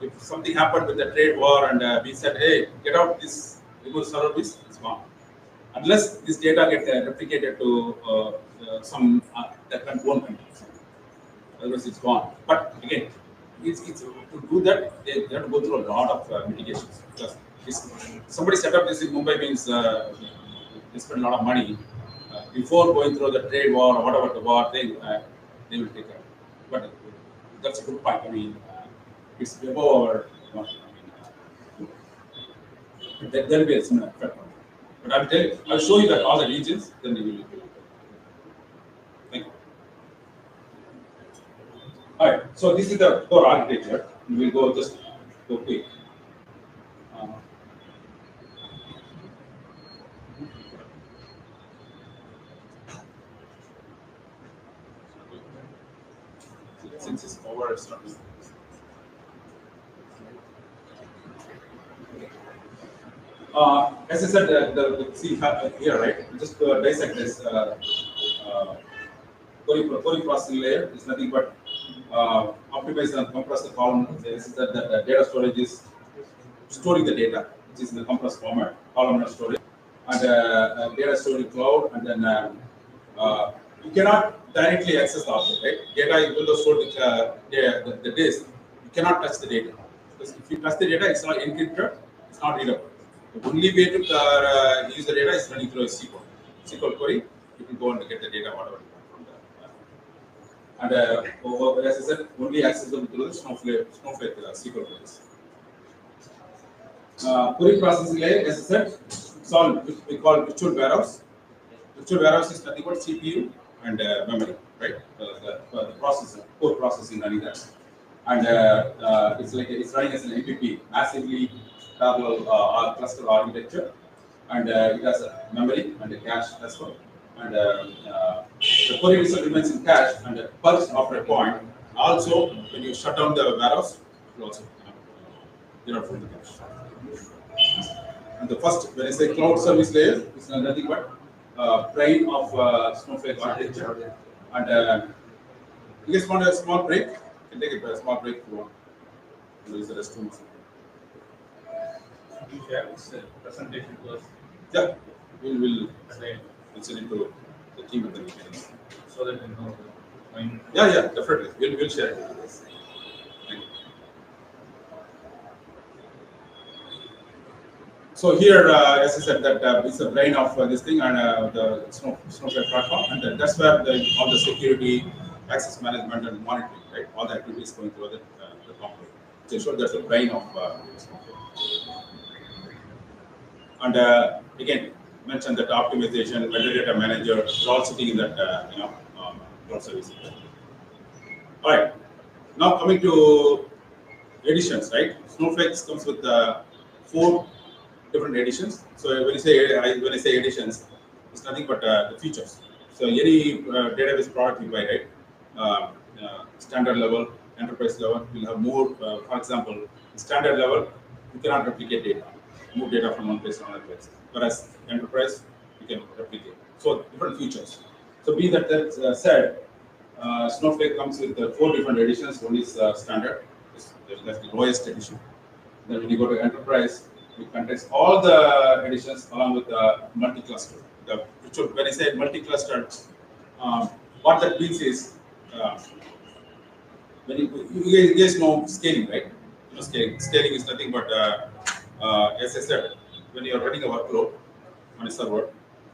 If something happened with the trade war and we said, hey, get out this, remove server this, it's gone. Unless this data get replicated to some that one country, otherwise it's gone. But again, it's to do that they have to go through a lot of mitigations. Because somebody set up this in Mumbai means they spend a lot of money before going through the trade war or whatever the war thing. They will take care. But that's a good point. I mean, it's above our. There will be a similar effect. But I'll tell you, I'll show you that all the regions, then we will. Thank you. All right, so this is the core architecture. We'll go just go quick. Since it's over, it's not. As I said, the see here, right? Just dissect this query processing layer is nothing but optimize and compress the column. This is that the data storage is storing the data, which is in the compressed format, columnar storage, and data storage cloud, and then you cannot directly access the object, right? Data, even though stored with the disk, you cannot touch the data. Because if you touch the data, it's not encrypted, it's not readable. The only way to use the data is running through a SQL query. You can go and get the data, whatever you want from there. And as I said, only accessible through the Snowflake SQL queries. Query processing layer, as I said, it's all we call virtual warehouse. Virtual warehouse is nothing but CPU and memory, right? The processor, core processing running that. And it's running as an MPP, massively parallel cluster architecture, and it has a memory and a cache as well. And the query result remains in cache and purged after a point. Also, when you shut down the warehouse, it will also from the cache. And the first, when I say cloud service layer, it's nothing but brain of Snowflake architecture. And you guys want a small break? You can take a small break if you want. Use the restroom. You share this presentation to us. Yeah, we'll send it to the team at the beginning. So that we know. Yeah, definitely. We'll share it. Thank you. So here, as I said, that it's the brain of this thing and the Snowflake platform, and that's where all the security, access management, and monitoring, right? All the activities going through the component. So sure, that's the brain of Snowflake. And again, mentioned that optimization, metadata manager, is all sitting in that cloud service. All right. Now coming to editions, right? Snowflake comes with 4 different editions. So when I say editions, it's nothing but the features. So any database product you buy, right? Standard level, enterprise level, will have more. For example, standard level, you cannot replicate data, move data from one place to another place. Whereas enterprise, you can replicate. So different features. So be that said, Snowflake comes with 4 different editions. One is standard, that's the lowest edition. Then when you go to enterprise, it contains all the editions along with the multi-cluster. When I say multi-cluster, what that means is when you guys know scaling, right? You know scaling. Scaling is nothing but, as I said, when you are running a workload on a server,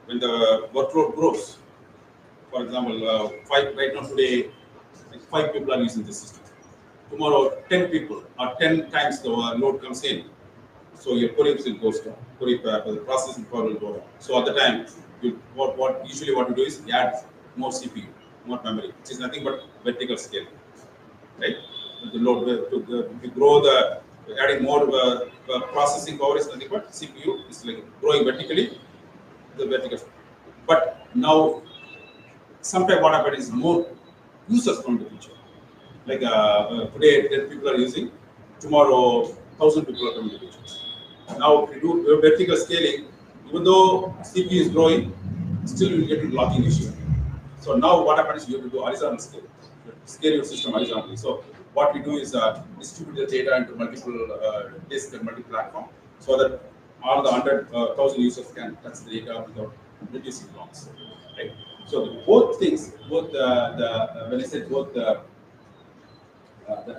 when the workload grows, for example, right now today, 5 people are using this system. Tomorrow, 10 people or 10 times the load comes in. So your query will go down. The processing power will go down. So at the time, what you do is you add more CPU, more memory, which is nothing but vertical scaling, right? The load to grow adding more processing power is nothing but CPU is like growing vertically, the vertical. But now, sometimes what happens is more users come to the picture. Like today, 10 people are using, tomorrow 1,000 people are coming to the picture. Now, if you do vertical scaling, Even though CPU is growing, still you will get into locking issue. So now what happens? You have to do horizontal scale. You have to scale your system horizontally. So what we do is distribute the data into multiple disks and multi-platform, so that all the 100,000 users can touch the data without reducing loss. Right. So both things, both when I said both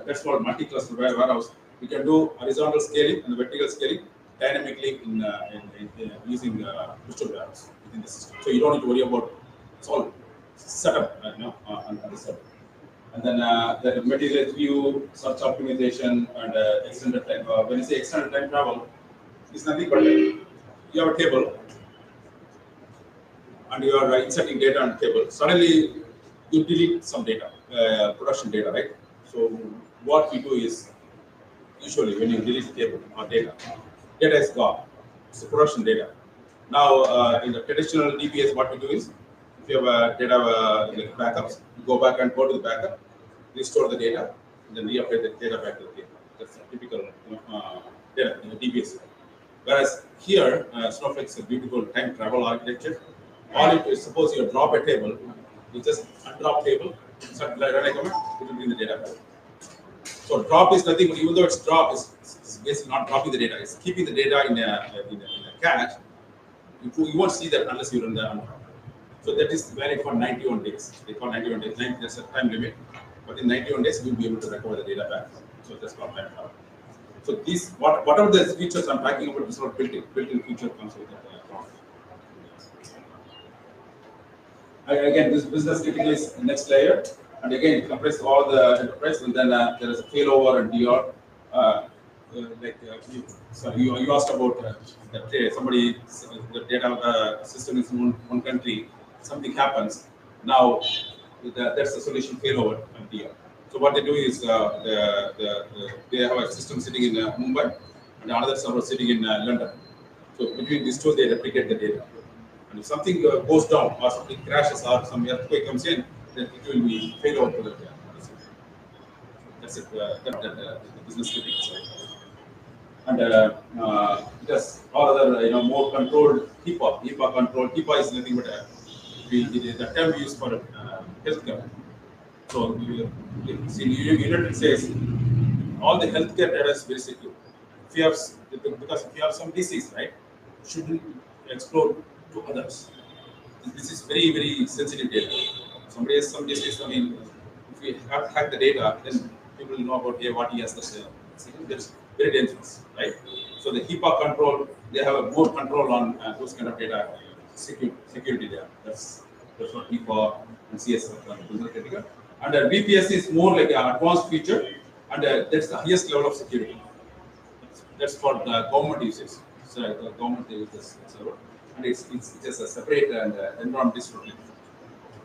that's called multi-cluster warehouse. We can do horizontal scaling and vertical scaling dynamically in using virtual warehouse within the system. So you don't need to worry about it's all setup on the server. And then the material view, search optimization, and extended time. When you say extended time travel, it's nothing but you have a table and you are inserting data on the table. Suddenly, you delete some data, production data, right? So what we do is usually when you delete table or data is gone. It's the production data. Now in the traditional DBS, what we do is if you have data like backups, you go back and go to the backup, restore the data, and then reupdate the data back to the table. That's a typical data in the DBS. Whereas here, Snowflake is a beautiful time travel architecture. All it is, suppose you drop a table, you just undrop table, run a command, it will bring the data back. So drop is nothing, but even though it's drop, it's basically not dropping the data. It's keeping the data in a cache. You won't see that unless you run the undrop. So that is valid for 91 days. They call 91 days. There's a time limit, but in 91 days you'll be able to recover the data back. So that's called time travel. So these, whatever the features I'm talking about, is not built-in feature comes with that. Again, this business critical is the next layer, and again it compresses all the enterprise, and then there is a failover and DR. You asked about that somebody the data system is in one country, something happens. Now that's the solution failover and DR. So what they do is they have a system sitting in Mumbai and another server sitting in London. So between these two, they replicate the data. And if something goes down or something crashes or some earthquake comes in, then it will be failover to the data. That's it. The business critical side. And just all other more controlled HIPAA control. HIPAA is nothing but the term used for healthcare. So see, United States, all the healthcare data is very secure. If you have, because if you have some disease, right, shouldn't explode to others. This is very, very sensitive data. Somebody has some disease. I mean, if we have hacked the data, then people will know about what he has. That's very dangerous, right? So the HIPAA control, they have more control on those kind of data security there. That's what HIPAA and CSF are business critical. And VPS is more like an advanced feature, and that's the highest level of security. That's for the government uses. So the government uses server, and it's just a separate and environment is totally.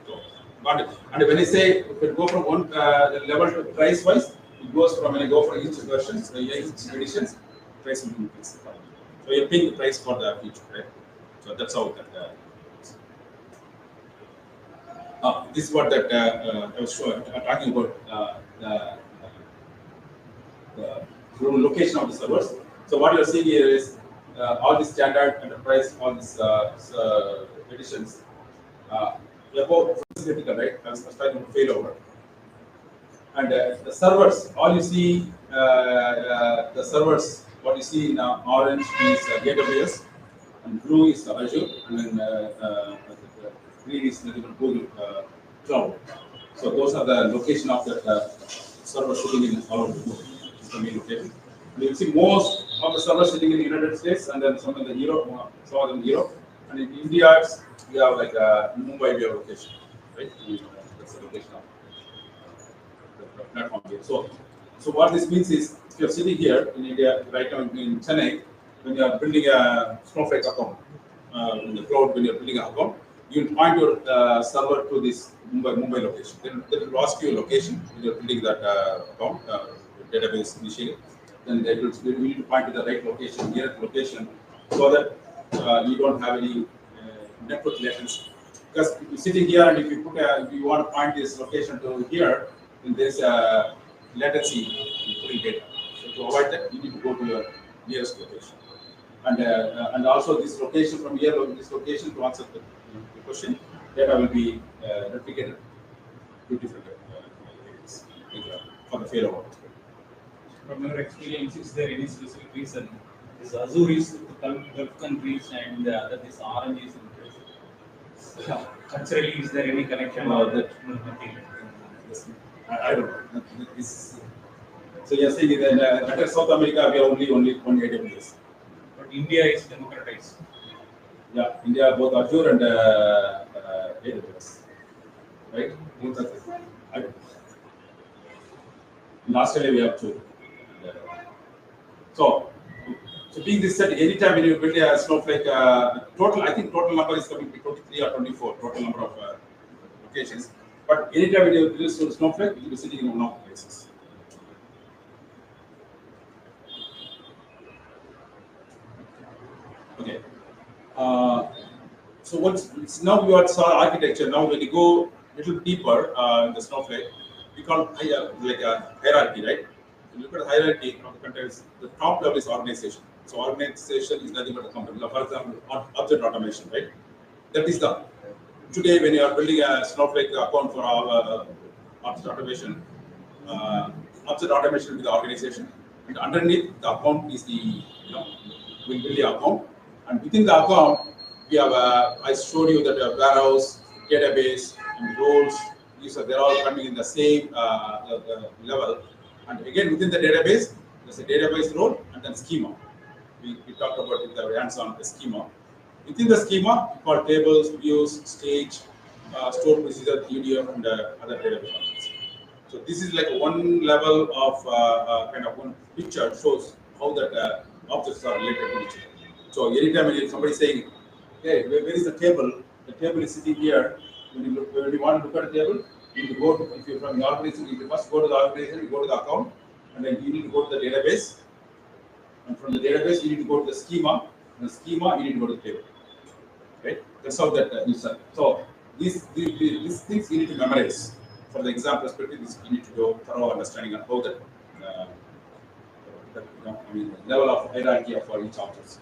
So, got it. And when I say if it go from one level to price wise, it goes from when I go for each version, so each editions, price will increase. So you're paying the price for the feature, right? So that's how that. This is what that I was talking about the location of the servers. So what you're seeing here is all the standard enterprise, all these editions. Above critical, right? I was starting to fail over. And the servers, all you see, the servers, what you see in orange is AWS, and blue is Azure, and then green is the Google Cloud. So those are the location of the server sitting in all over the world. It's the main location. And you see most of the servers sitting in the United States, and then some in the Europe, some of them in Europe, and in India we have like Mumbai we have location, right? That's the location of the platform here. So what this means is, if you're sitting here in India right now in Chennai, when you are building a Snowflake account in the cloud, when you're building an account, you will point your server to this Mumbai location. Then it will ask you a location when you're building that account database initially. Then they will need to point to the right location, nearest location, so that you don't have any network latency. Because if you're sitting here and if you want to point this location to here, then there's a latency in putting data. So to avoid that, you need to go to your nearest location. and also this location from here to this location to answer the question, data will be replicated to different areas for the failover. From your experience, is there any specific reason this Azure is to Gulf countries and the other this orange is in Brazil? Culturally, is there any connection or that? Nothing. Yes. I don't know. So you're saying that under South America we are only AWS. But India is democratized. Yeah, India both Azure and AWS, right? I, in Australia we have two. So being this said, anytime when you build a Snowflake, total I think total number is coming to 23 or 24 total number of locations. But anytime when you build Snowflake, you will be sitting in one of the places. Okay. So now we saw architecture. Now when you go a little deeper in the Snowflake, we call like a hierarchy, right? If you look at the hierarchy of the containers, the top level is organization. So organization is nothing but a company. For example, object automation, right? That is the today when you are building a Snowflake account for our object automation will be the organization, and underneath the account is the we build the account, and within the account we have I showed you that a warehouse, database, and roles. They're all coming in the same level, and again within the database there's a database role and then schema. We talked about it, the hands-on the schema. Within the schema, we call tables, views, stage, store procedure, UDF, and other database objects. So this is like one level of kind of one picture shows how that objects are related to each other. So anytime when somebody is saying, "Hey, where is the table?" The table is sitting here. When you want to look at the table, you need to go to, if you're from the organization, you need to first go to the organization, you go to the account, and then you need to go to the database. And from the database, you need to go to the schema. And the schema, you need to go to the table. Right? That's how that is done. So these things you need to memorize. For the exam perspective, you need to go thorough understanding on how that, level of hierarchy for each object.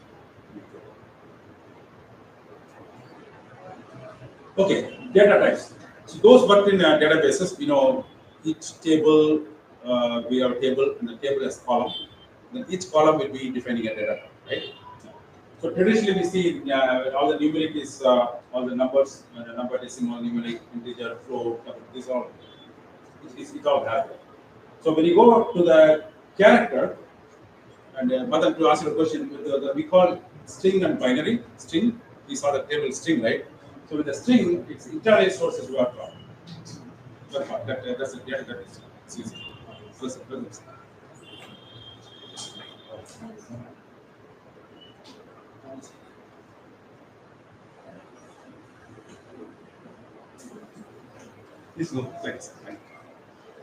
Okay, data types. So those work in databases, each table, we have a table, and the table has column. Then each column will be defining a data type, right? So traditionally we see all the numeric is all the numbers, number, decimal, numeric, integer, float, this all, it all has. So when you go up to the character, and Madan, to answer the question, we call string and binary. String, we saw the table string, right? So with the string, it's entirely sources we are from. That's the data that is easy. Please go. Thanks.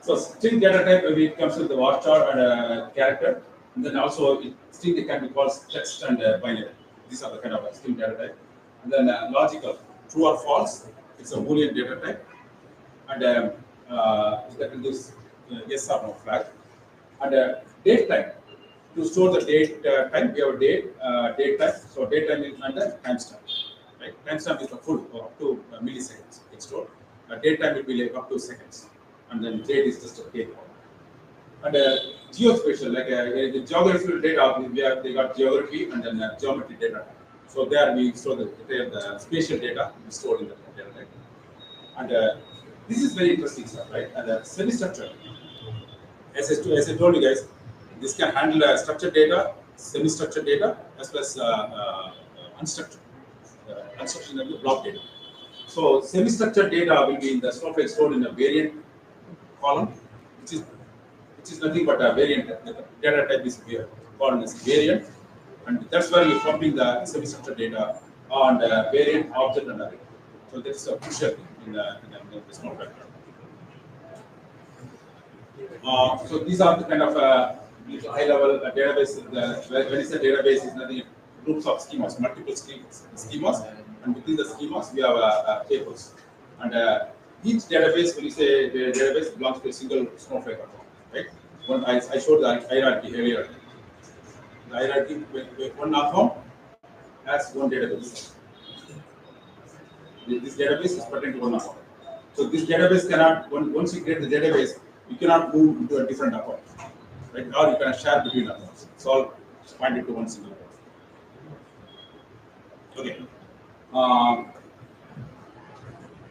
So string data type, it comes with the varchar and character, and then also string can be called text and binary. These are the kind of string data type. And then logical, true or false, it's a Boolean data type, and that will give yes or no flag. And date type, to store the date time, we have a date type. So date time is under timestamp. Right? Timestamp is the full up to milliseconds. It's stored. Date time will be like up to seconds, and then date is just a date. And geospatial, like the geographical data, they got geography and then geometry data. So there we store the spatial data we stored in the data type. And this is very interesting stuff, right? And semi-structured. As I told you guys, this can handle structured data, semi-structured data, as well as unstructured. Unstructured and block data. So semi-structured data will be in the Snowflake stored in a variant column, which is nothing but a variant. The data type is called as variant, and that's where you're pumping the semi-structured data on the variant object and array. So that's a crucial in the Snowflake. So these are the kind of high-level database. When it's a database, is nothing groups of schemas, multiple schemas, and within the schemas we have tables. And each database, when you say the database, belongs to a single Snowflake account, right? I showed the hierarchy earlier. hierarchy. One platform has one database. This database is pertaining to one account. So this database cannot, once you create the database, you cannot move into a different account, right? Or you can share between accounts. It's all pointed to one single account. Okay.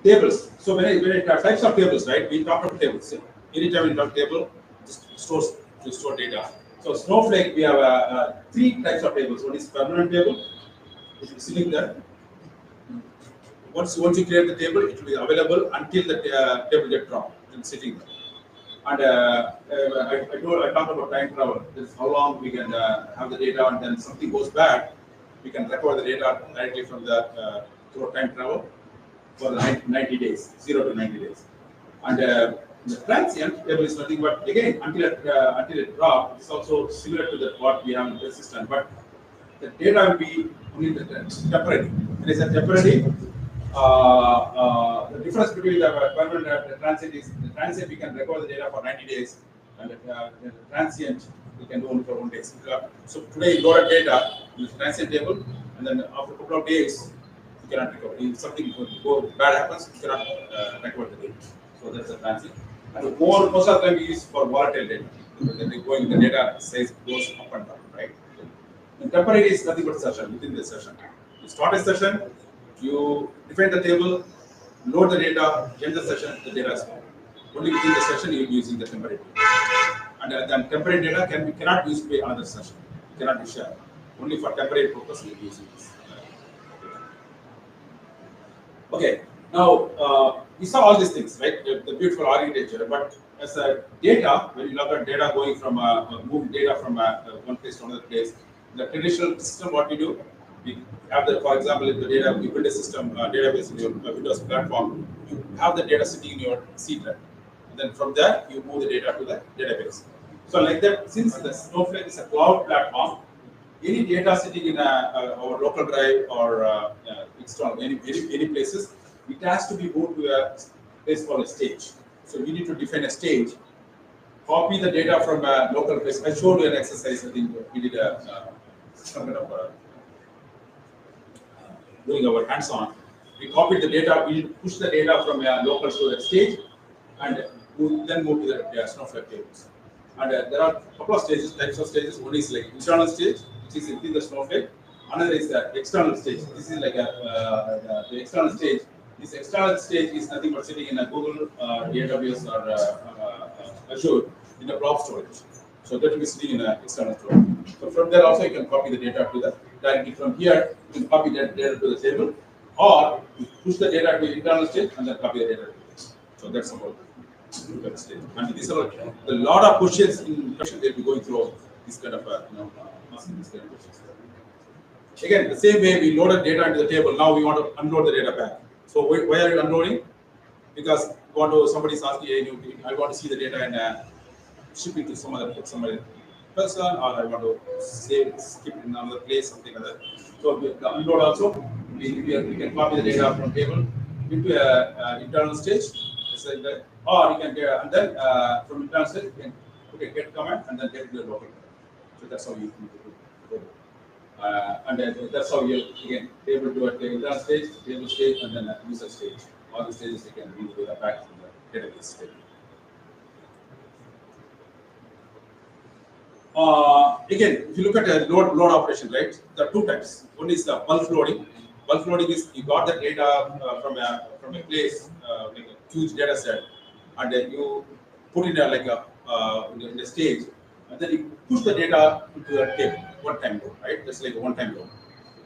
Tables. So when it types of tables, right? We talk about tables. So anytime we talk table, just to store data. So Snowflake, we have 3 types of tables. One is permanent table, which is sitting there. Once you create the table, it will be available until the table gets dropped. It's sitting there. And I talked about time travel. This is how long we can have the data, and then something goes bad, we can recover the data directly from the through time travel for the 90 days, 0 to 90 days. And the transient table is nothing but, again, until it drops, it's also similar to what we have in persistent, but the data will be only the temporary. When I say temporary, the difference between the permanent and the transient is the transient we can recover the data for 90 days, and the transient we can do only for 1 day. So today you loaded data in the transient table, and then after a couple of days you cannot recover. If something bad happens, you cannot recover the data. So that's the transient. And most of the time we use for volatile data. Then the data size goes up and down, right? And temporary is nothing but session within the session. You start a session, you define the table, load the data, end the session, the data is gone. Only within the session you will be using the temporary data. And then temporary data cannot be used by another session. It cannot be shared. Only for temporary purpose we will be using this. Okay, now we saw all these things, right? The beautiful architecture, but as a data, when you look at data going from moving data from one place to another place, the traditional system, what we do, we have the, for example, if the data, we build a system, database in your Windows platform, you have the data sitting in your C drive. And then from there, you move the data to the database. So like that, since the Snowflake is a cloud platform, any data sitting in our local drive or external, any places, it has to be moved to a place called a stage. So we need to define a stage, copy the data from a local place. I showed you an exercise. I think we did some kind of doing our hands-on. We copied the data. We push the data from a local to a stage, and then move to the Snowflake tables. And there are a couple of stages, types of stages. One is like internal stage, which is within the Snowflake. Another is the external stage. This is like the external stage. This external stage is nothing but sitting in a Google, AWS, or Azure in a blob storage. So that will be sitting in an external storage. So from there also you can copy the data to the directly from here. You can copy that data to the table, or you push the data to the internal stage and then copy the data to the table. So that's about the stage. And these are a lot of questions in production. They'll be going through this kind of asking this kind of questions. Again, the same way we loaded data into the table. Now we want to unload the data back. So why are you unloading? Because somebody's asking, hey, I want to see the data and ship it to some other person, or I want to skip it in another place, something like that. So the unload also, we can copy the data from table into an internal stage, like that, or you can get, and then from internal stage you can put a get command and then get to the local. So that's how you do it. And then that's how you again able to the internal stage, table stage, and then user stage. All the stages you can read the data back from the database stage. Again, if you look at a load operation, right, there are 2 types. One is the bulk loading. Bulk loading is you got the data from a place, like a huge data set, and then you put it in a stage, and then you push the data into a table, one time load, right? That's like a one-time load.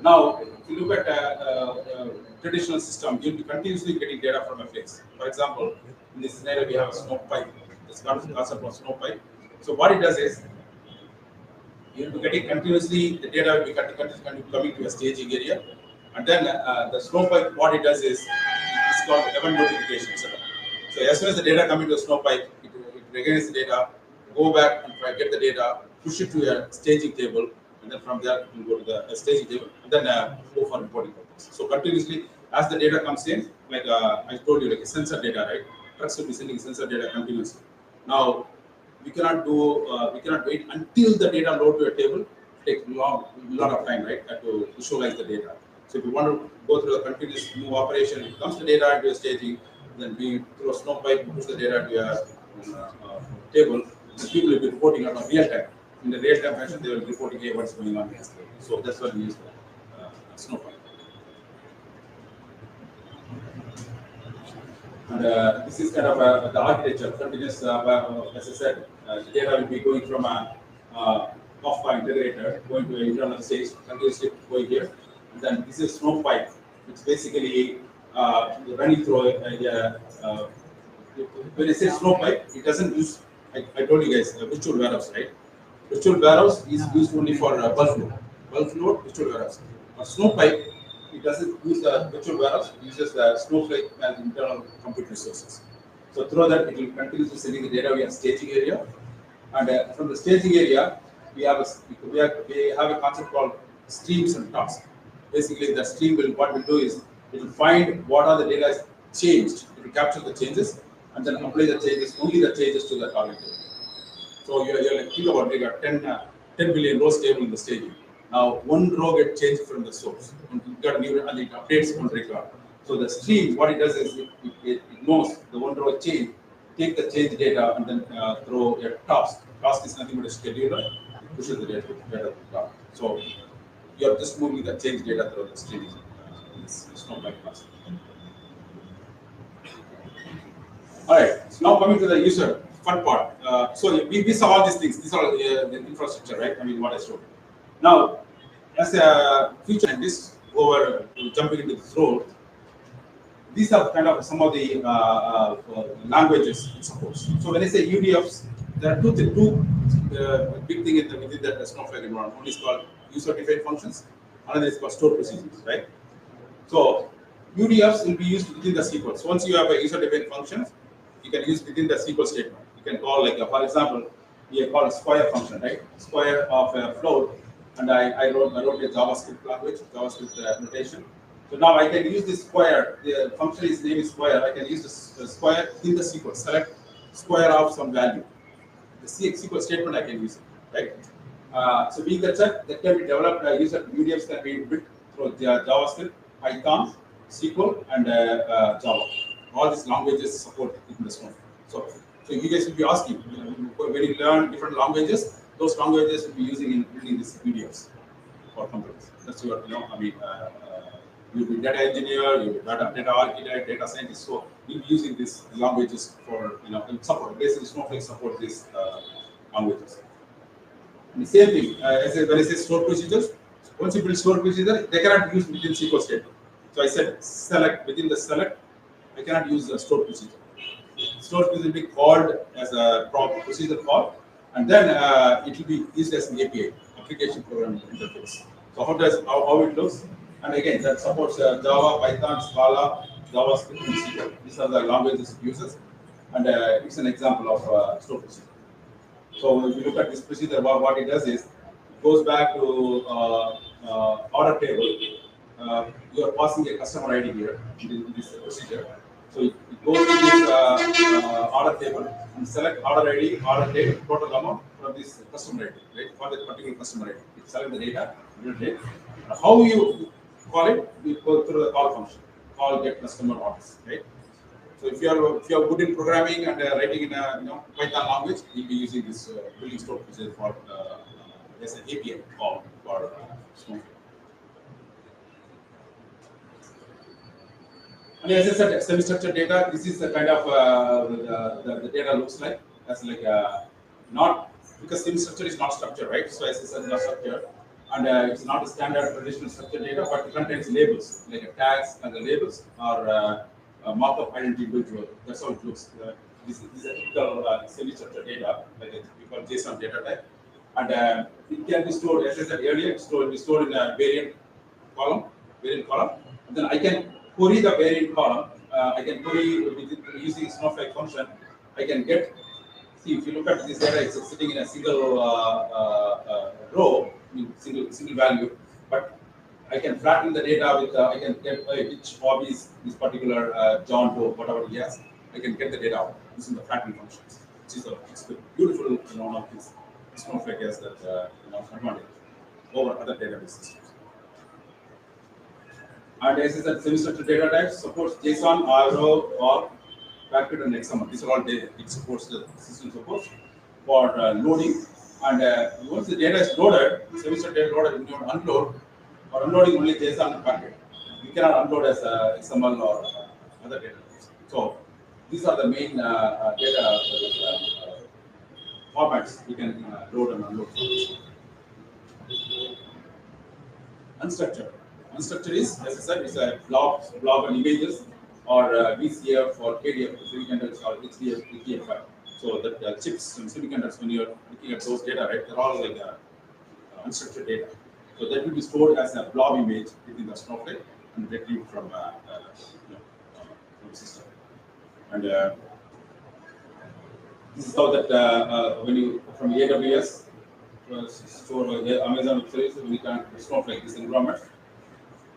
Now, if you look at a traditional system, you'll be continuously getting data from a place. For example, in this scenario, we have a snow pipe. This concept of snow pipe. So what it does is, you'll be getting continuously, the data will be continuously coming to a staging area. And then the snow pipe, what it does is, it's called event notification setup. So as soon as the data coming to a snow pipe, it recognizes the data, go back and try to get the data, push it to a staging table, and then from there it will go to the staging table, and then go for reporting purposes. So continuously, as the data comes in, like I told you, like a sensor data, right? Trucks will be sending sensor data continuously. Now, we cannot wait until the data load to a table take lot of time, right, to visualize the data. So if you want to go through a continuous move operation, it comes the data into a staging, then we through a snow pipe push the data to table. The people will be reporting out of real time. In the real time fashion, they will be reporting, hey, what's going on here. So that's what we use the snow pipe. And this is kind of the architecture, continuous, as I said, the data will be going from a off-by integrator, going to an internal stage, continuously going here. And then this is snow pipe, which basically running through when I say snow pipe, it doesn't use, I told you guys, virtual warehouse, right? Virtual warehouse is used only for bulk load. Bulk load, virtual warehouse. For snow pipe, it doesn't use the virtual warehouse, it uses the Snowflake and internal compute resources. So through that, it will continuously sending the data via staging area. And from the staging area, we have a concept called streams and tasks. Basically, the stream will what will do is it will find what are the data changed. It will capture the changes and then apply the changes, only the changes to the target data. So you're like, think about it, you got 10 billion rows table in the staging. Now one row gets changed from the source, and you got new and it updates on record. So the stream, what it does is it knows the one row change, take the change data and then throw a task. Task is nothing but a scheduler. It pushes the data to the top. So you're just moving the change data through the stream. It's not like class. All right. So now coming to the user fun part. So we saw all these things. These are the infrastructure, right? I mean, what I showed. Now, as a future scientist, over jumping into this role, these are kind of some of the languages it supports. So when I say UDFs, there are two big things within that Snowflake environment. One is called user-defined functions, another is called stored procedures, right? So UDFs will be used within the SQL. So once you have a user-defined function, you can use within the SQL statement. You can call for example, we call a square function, right? Square of a float, and I wrote a JavaScript language, JavaScript notation. So now I can use this square. The function is name is square. I can use the square in the SQL. Select square of some value. The SQL statement I can use it, right? So being that can be developed. User UDFs can be built through JavaScript, Python, SQL, and Java. All these languages support in the Snowflake. So you guys will be asking, when you learn different languages, those languages will be using in building these UDFs for companies. That's your, you'll be data engineer, you'll be data architect, data scientist. So we'll be using these languages for, support. Basically, Snowflake support these languages. And the same thing, when I say stored procedures, once you build stored procedure, they cannot use within SQL statement. So I said select, within the select, I cannot use a stored procedure. Stored procedure will be called as a procedure call, and then it will be used as an API, application programming interface. So how it looks, and again that supports Java, Python, Scala, JavaScript, and SQL. These are the languages it uses, and it's an example of stored procedure. So if you look at this procedure, what it does is it goes back to order table. You are passing a customer ID here in this procedure. So it goes to this order table and select order ID, order date, total amount from this customer ID, right? For that particular customer ID. You select the data, date. How you call it, you go through the call function, call get customer orders, right? So if you are good in programming and writing in a Python language, you'll be using this building stored procedure for as an API call for Snowflake. And as I said, semi-structured data. This is the kind of the data looks like. As like not because semi-structured is not structured, right? So as I said, not structured, and it's not a standard traditional structured data, but it contains labels like tags, and the labels are markup identity individual. That's how it looks. This is a typical semi-structured data, like we call JSON data type, and it can be stored. As I said earlier, it will be stored in a variant column, and then I can query the variant column. I can query using Snowflake function. I can get. See, if you look at this data, it's sitting in a single row, single value, but I can flatten the data with, I can get which hobbies this particular John Doe, whatever he has, I can get the data out using the flattening functions, which is it's a beautiful one of this Snowflake has that advantage. over other database systems. And as I said, semi-structured data types supports JSON, RO, or packet and XML. These are all data. It supports the system supports for loading. And once the data is loaded, semi-structured data loaded, you don't unload or unloading only JSON and packet. You cannot unload as XML or other data types. So these are the main data formats you can load and unload. Unstructured. Unstructured is, as I said, it's a blob and images or VCF or KDF, semiconductors or HDF, HDF5. So the chips and semiconductors, when you're looking at those data, right, they're all like unstructured data. So that will be stored as a blob image within the Snowflake and retrieved from from system. And this is how that when you from AWS store Amazon Web Services, we can Snowflake this environment.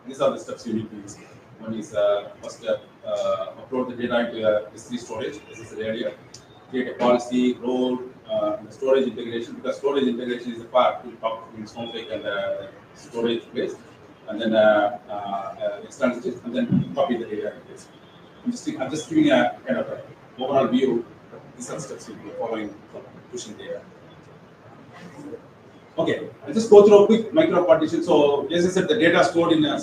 These are the steps you need to use. One is first upload the data into S3 storage, as I said earlier. Create a policy, role, storage integration, because storage integration is a part to talk between Snowflake and storage base, and then external state, and then copy the data in place. I'm just giving a kind of a overall view. These are the steps you'll be following for pushing data. Okay, I'll just go through a quick micro partition. So, as I said, the data stored in a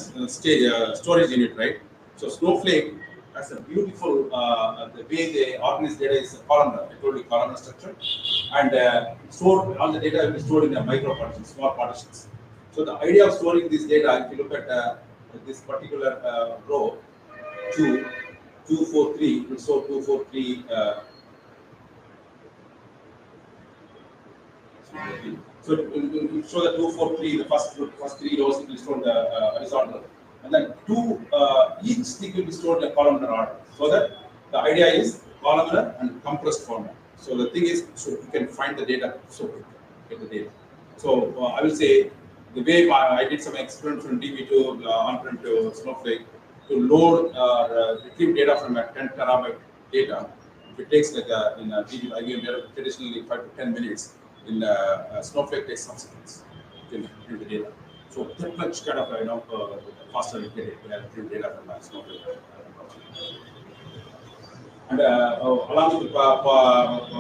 storage unit, right? So, Snowflake has a beautiful, the way they organize data is a columnar, I told you columnar structure. And all the data will be stored in a micro partition, small partitions. So, the idea of storing this data, if you look at this particular row, 243, will store 243. So it will show the 243, the first three rows it will store the horizontal, and then each thing will be stored in a columnar order. So that the idea is columnar and compressed format. So the thing is, so you can find the data so quick, get the data. So I will say the way I did some experiments from DB2 on-prem to Snowflake to load retrieve data from a 10 terabyte data. If it takes like in a DB IBM data traditionally 5 to 10 minutes. In Snowflake takes some seconds to retrieve the data. So that much kind of faster you get it to retrieve data from Snowflake. And along with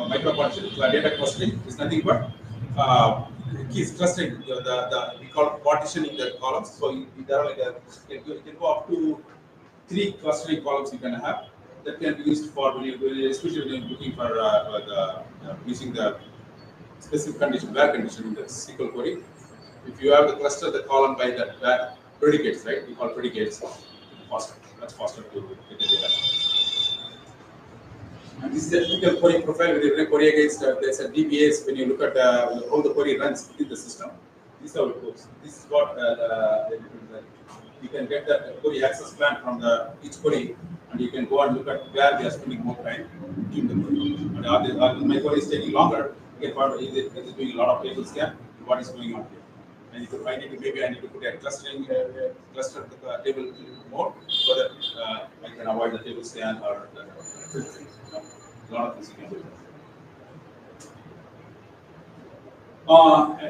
micro partition, data clustering is nothing but keys clustering. We call partitioning the columns. So there are like you can go up to 3 clustering columns you can have that can be used for especially when you're looking for using the specific condition, where condition in the SQL query. If you have the cluster, the column by that predicates, right? We call predicates faster. That's faster to get the data. And this is a typical query profile. When you run a query against, there's a DBAs. When you look at how the query runs within the system, this is how it goes. This is what you can get the query access plan from each query, and you can go and look at where they are spending more time in the query. And my query is taking longer. Is it doing a lot of table scan? What is going on here? And if I need to, maybe I need to put a clustering cluster the table more so that I can avoid the table scan or filtering. A lot of things you can do.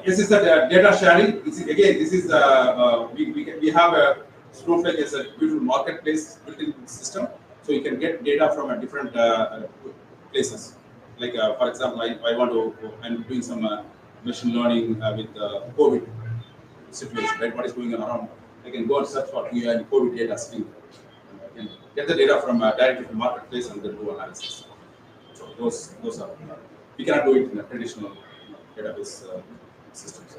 This is the data sharing. This is we have a Snowflake as a beautiful marketplace built into the system, so you can get data from a different places. Like for example, I'm doing some machine learning with COVID situation, right? What is going on around? I can go and search for COVID data stream. I can get the data from directly from marketplace and then do analysis. So those are we cannot do it in a traditional database systems.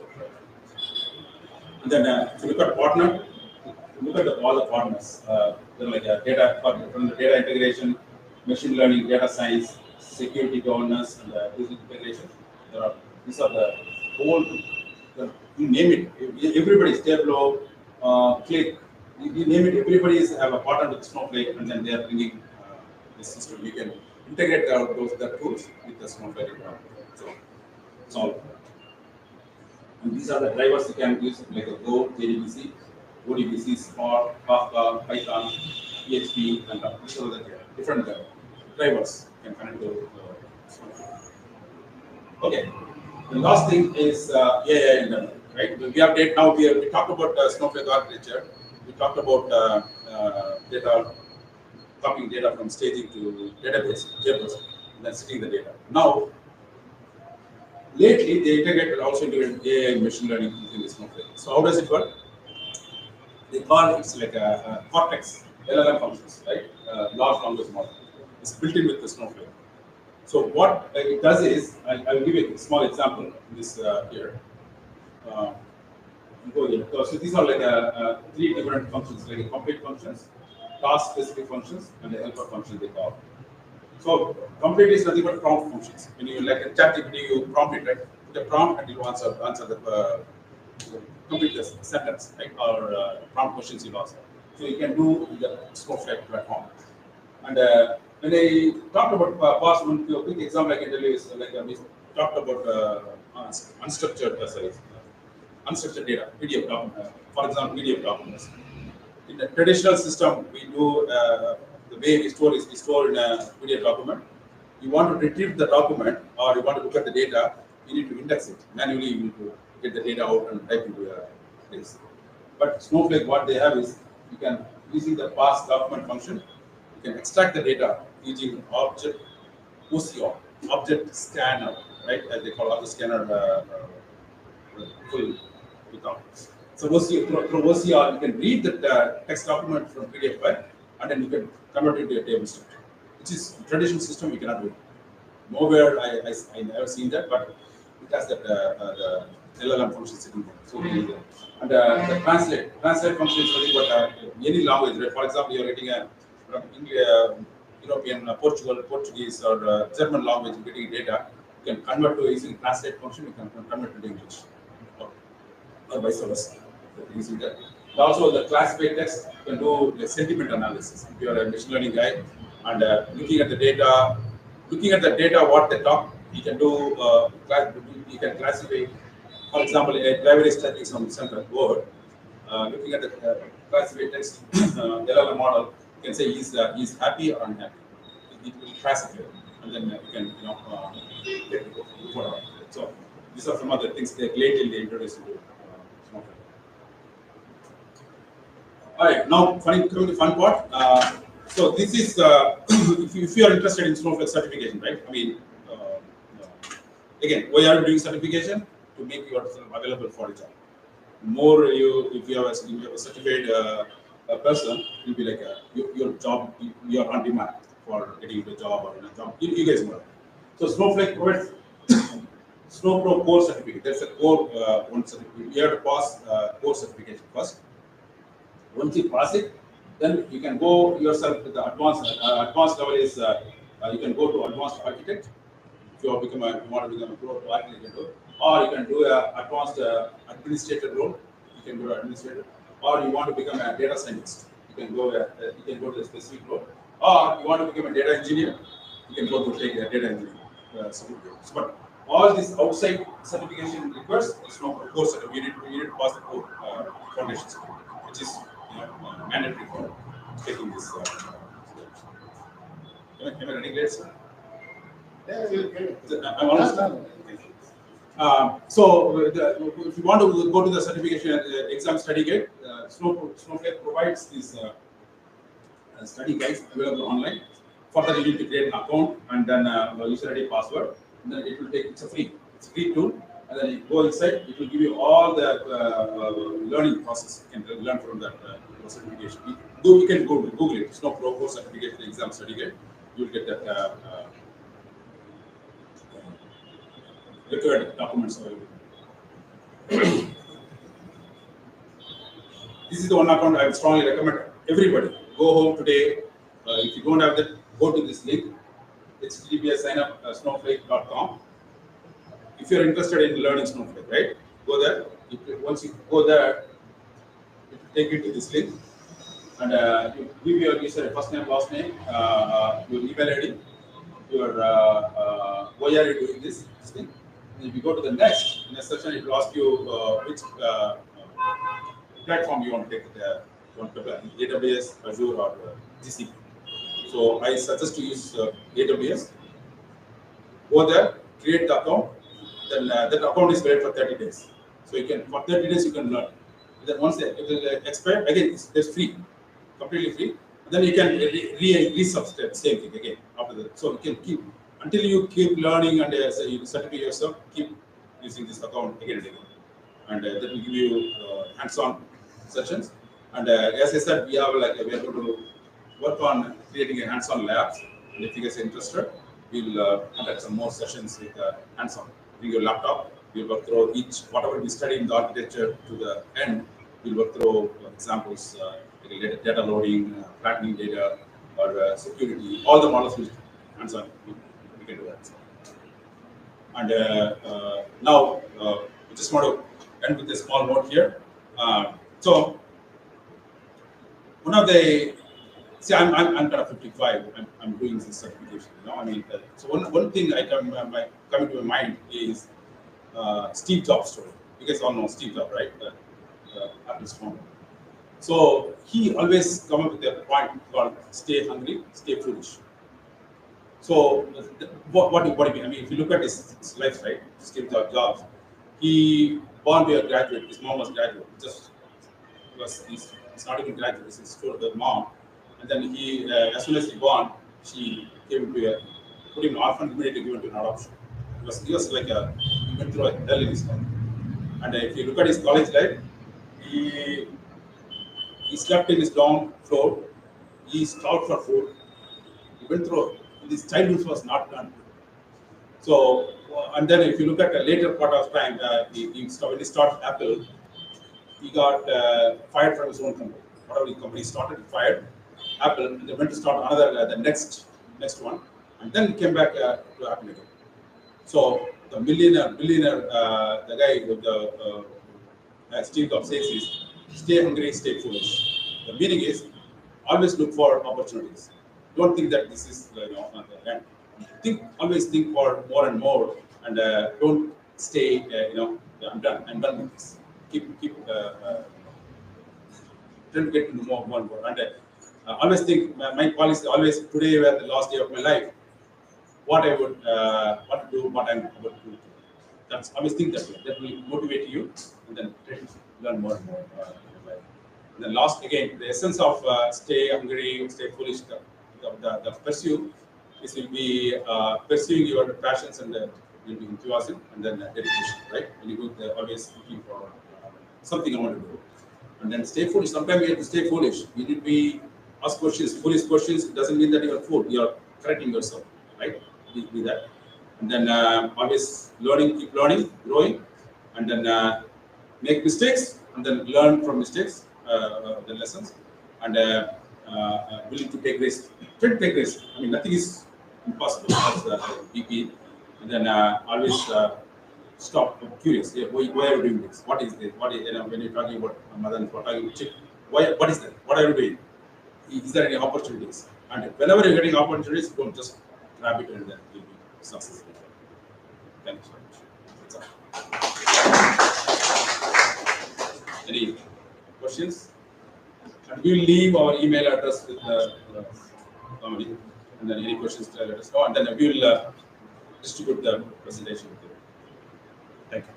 And then if you look at partner, look at all the partners. They're like data from the data integration, machine learning, data science, security governance, and digital integration. These are the whole. You name it. Everybody's Tableau, Click. You name it. Everybody have a partner with Snowflake, and then they are bringing the system. You can integrate the tools with the Snowflake environment. So it's all. And these are the drivers you can use, like a Go, JDBC, ODBC, Spark, Kafka, Python, PHP, and these are the different drivers you can connect to Snowflake. Okay. The last thing is AI in general. right? We have data now. We talked about Snowflake architecture. We talked about data, copying data from staging to database, tables, and then sitting the data. Now, lately, they integrated also into AI and machine learning using the Snowflake. So how does it work? They call it's like a Cortex LLM functions, right? Large language model. It's built in with the Snowflake. So what it does is, I'll give you a small example in this here. Uh, Go here. So these are like three different functions, like a complete functions, task specific functions, and a helper function they call. So complete is nothing but prompt functions. When you like a chat GPT, you prompt it, right? Put a prompt and it will answer the complete the sentence, right? Or prompt questions you ask. So you can do the Snowflake platform. And when I talked about past one, a quick example I can tell you is like we talked about unstructured data, PDF document, for example, PDF documents. In the traditional system, we do the way we store is we store in a PDF document. You want to retrieve the document or you want to look at the data, you need to index it manually. You need to get the data out and type into a place. But Snowflake, what they have is you can using the pass document function, you can extract the data using object OCR, object scanner, right? As they call object scanner full without. So through OCR, you can read the text document from PDF file, and then you can convert it into a table structure, which is traditional system you cannot do. Nowhere I never seen that, but it has that the LLM function sitting there. So we use that. And the translate function is nothing but any language. Right? For example, you're getting a from European, Portuguese, or German language, you're getting data. You can convert to using translate function. You can convert to English, or vice versa. Using that. And also, the classified text you can do the sentiment analysis. If you're a machine learning guy and looking at the data, what they talk, you can do. You can classify. For example, a driver is touching some word. Looking at the classified text, the LLM model, you can say he's happy or unhappy. It will classify, and then you can get the report. So these are some other things that lately they introduced into Snowflake. All right, now coming to the fun part. So this is if you are interested in Snowflake certification, right? I mean, again, why are you doing certification? To make yourself available for a job. More if you have a certified person, you'll be like your job, you are on demand for getting into a job or in a job. You guys know. So Snowflake provides Snowpro core certificate. There's a core one certificate. You have to pass core certification first. Once you pass it, then you can go yourself to the advanced. Advanced level is you can go to advanced architect. If you want to become a pro architect, or you can do a advanced administrator role. You can go to administrator, or you want to become a data scientist. You can go to the specific role, or you want to become a data engineer. You can go to take a data engineering certificate. But all this outside certification requires is no core certificate. You need to pass the core foundation certificate, which is mandatory for taking this. Am I running late, sir? Yeah, you'll get it. I'm almost. So, if you want to go to the certification exam study guide, Snowflake provides these study guides available online. Further, you need to create an account and then user ID, password. And then it will take. It's a free tool. And then you go inside. It will give you all the learning process. You can learn from that certification. You can Google it. Snowflake core certification exam study guide. You will get that. Required documents available. This is the one account I would strongly recommend everybody. Go home today. If you don't have that, go to this link. It's signup snowflake.com. If you're interested in learning Snowflake, right? Go there. Once you go there, it will take you to this link. And you give your user first name, last name, your email ID, your why are you doing this thing. If you go to the next session, it will ask you which platform you want to take the AWS, Azure, or GCP. So I suggest to use AWS. Go there, create the account. Then that account is valid for 30 days. So you can, for 30 days you can learn. Then once it will expire, again it's free, completely free. Then you can resubscribe, same thing again after that. So you can keep, until you keep learning and so you certify yourself, keep using this account again and again. And that will give you hands-on sessions. And as I said, we are going to work on creating a hands-on labs. And if you guys are interested, we'll conduct some more sessions with hands-on. Bring your laptop, we'll work through each, whatever we study in the architecture to the end, we'll work through examples, like data loading, flattening data, or security, all the models which hands-on, we can do that. And now, we just want to end with a small note here. So, one of the, see, I'm kind of 55. I'm doing this certification. You know, I mean, so one thing coming to my mind is Steve Jobs' story. You guys all know Steve Jobs, right? Apple's founder. So he always come up with a point called "Stay hungry, stay foolish." So what do you mean? I mean, if you look at his life, right? Steve Jobs, he born to a graduate. His mom was graduate. Just because he's not even graduate, he's still the mom. And then he, as soon as he born, she came to put him in orphan, immediately given to an adoption. He was like he went through a hell in his life. And if you look at his college life, he slept in his dorm floor. He starved for food. He went through, his childhood was not done. So, and then if you look at a later part of time, when he started Apple, he got fired from his own company. Whatever the company started, he fired Apple, and they went to start another, the next one, and then he came back to Apple again. So the billionaire, the guy with the Steve Jobs says is, stay hungry, stay foolish. The meaning is, always look for opportunities. Don't think that this is the end. Always think for more and more, and don't stay. I'm done with this. Keep trying to get into more and more. And always think. My policy always, today were the last day of my life. What I would what to do, what I'm about to do. That's always think that way. That will motivate you, and then learn more and more in life. And then last, again, the essence of stay hungry, stay foolish. The pursuit is will be pursuing your passions and will be enthusiasm and then dedication, right? When you go always looking for something I want to do, and then stay foolish. Sometimes you have to stay foolish. You need to be ask questions, foolish questions. It doesn't mean that you are fool. You are correcting yourself, right? Be that, and then always learning, keep learning, growing, and then make mistakes, and then learn from mistakes, the lessons, and willing to take risks. Try to take risks. I mean, nothing is impossible. That's BP, and then always stop. I'm curious. Yeah, why are you doing this? What is this? What is, when you're talking about mother and talking chick, what is that? What are you doing? Is there any opportunities? And whenever you're getting opportunities, don't just grab it and then you'll be successful. Thank you so much. That's all. Any questions? And we'll leave our email address with the comedy. And then any questions, let us know. And then we'll distribute the presentation with you. Thank you.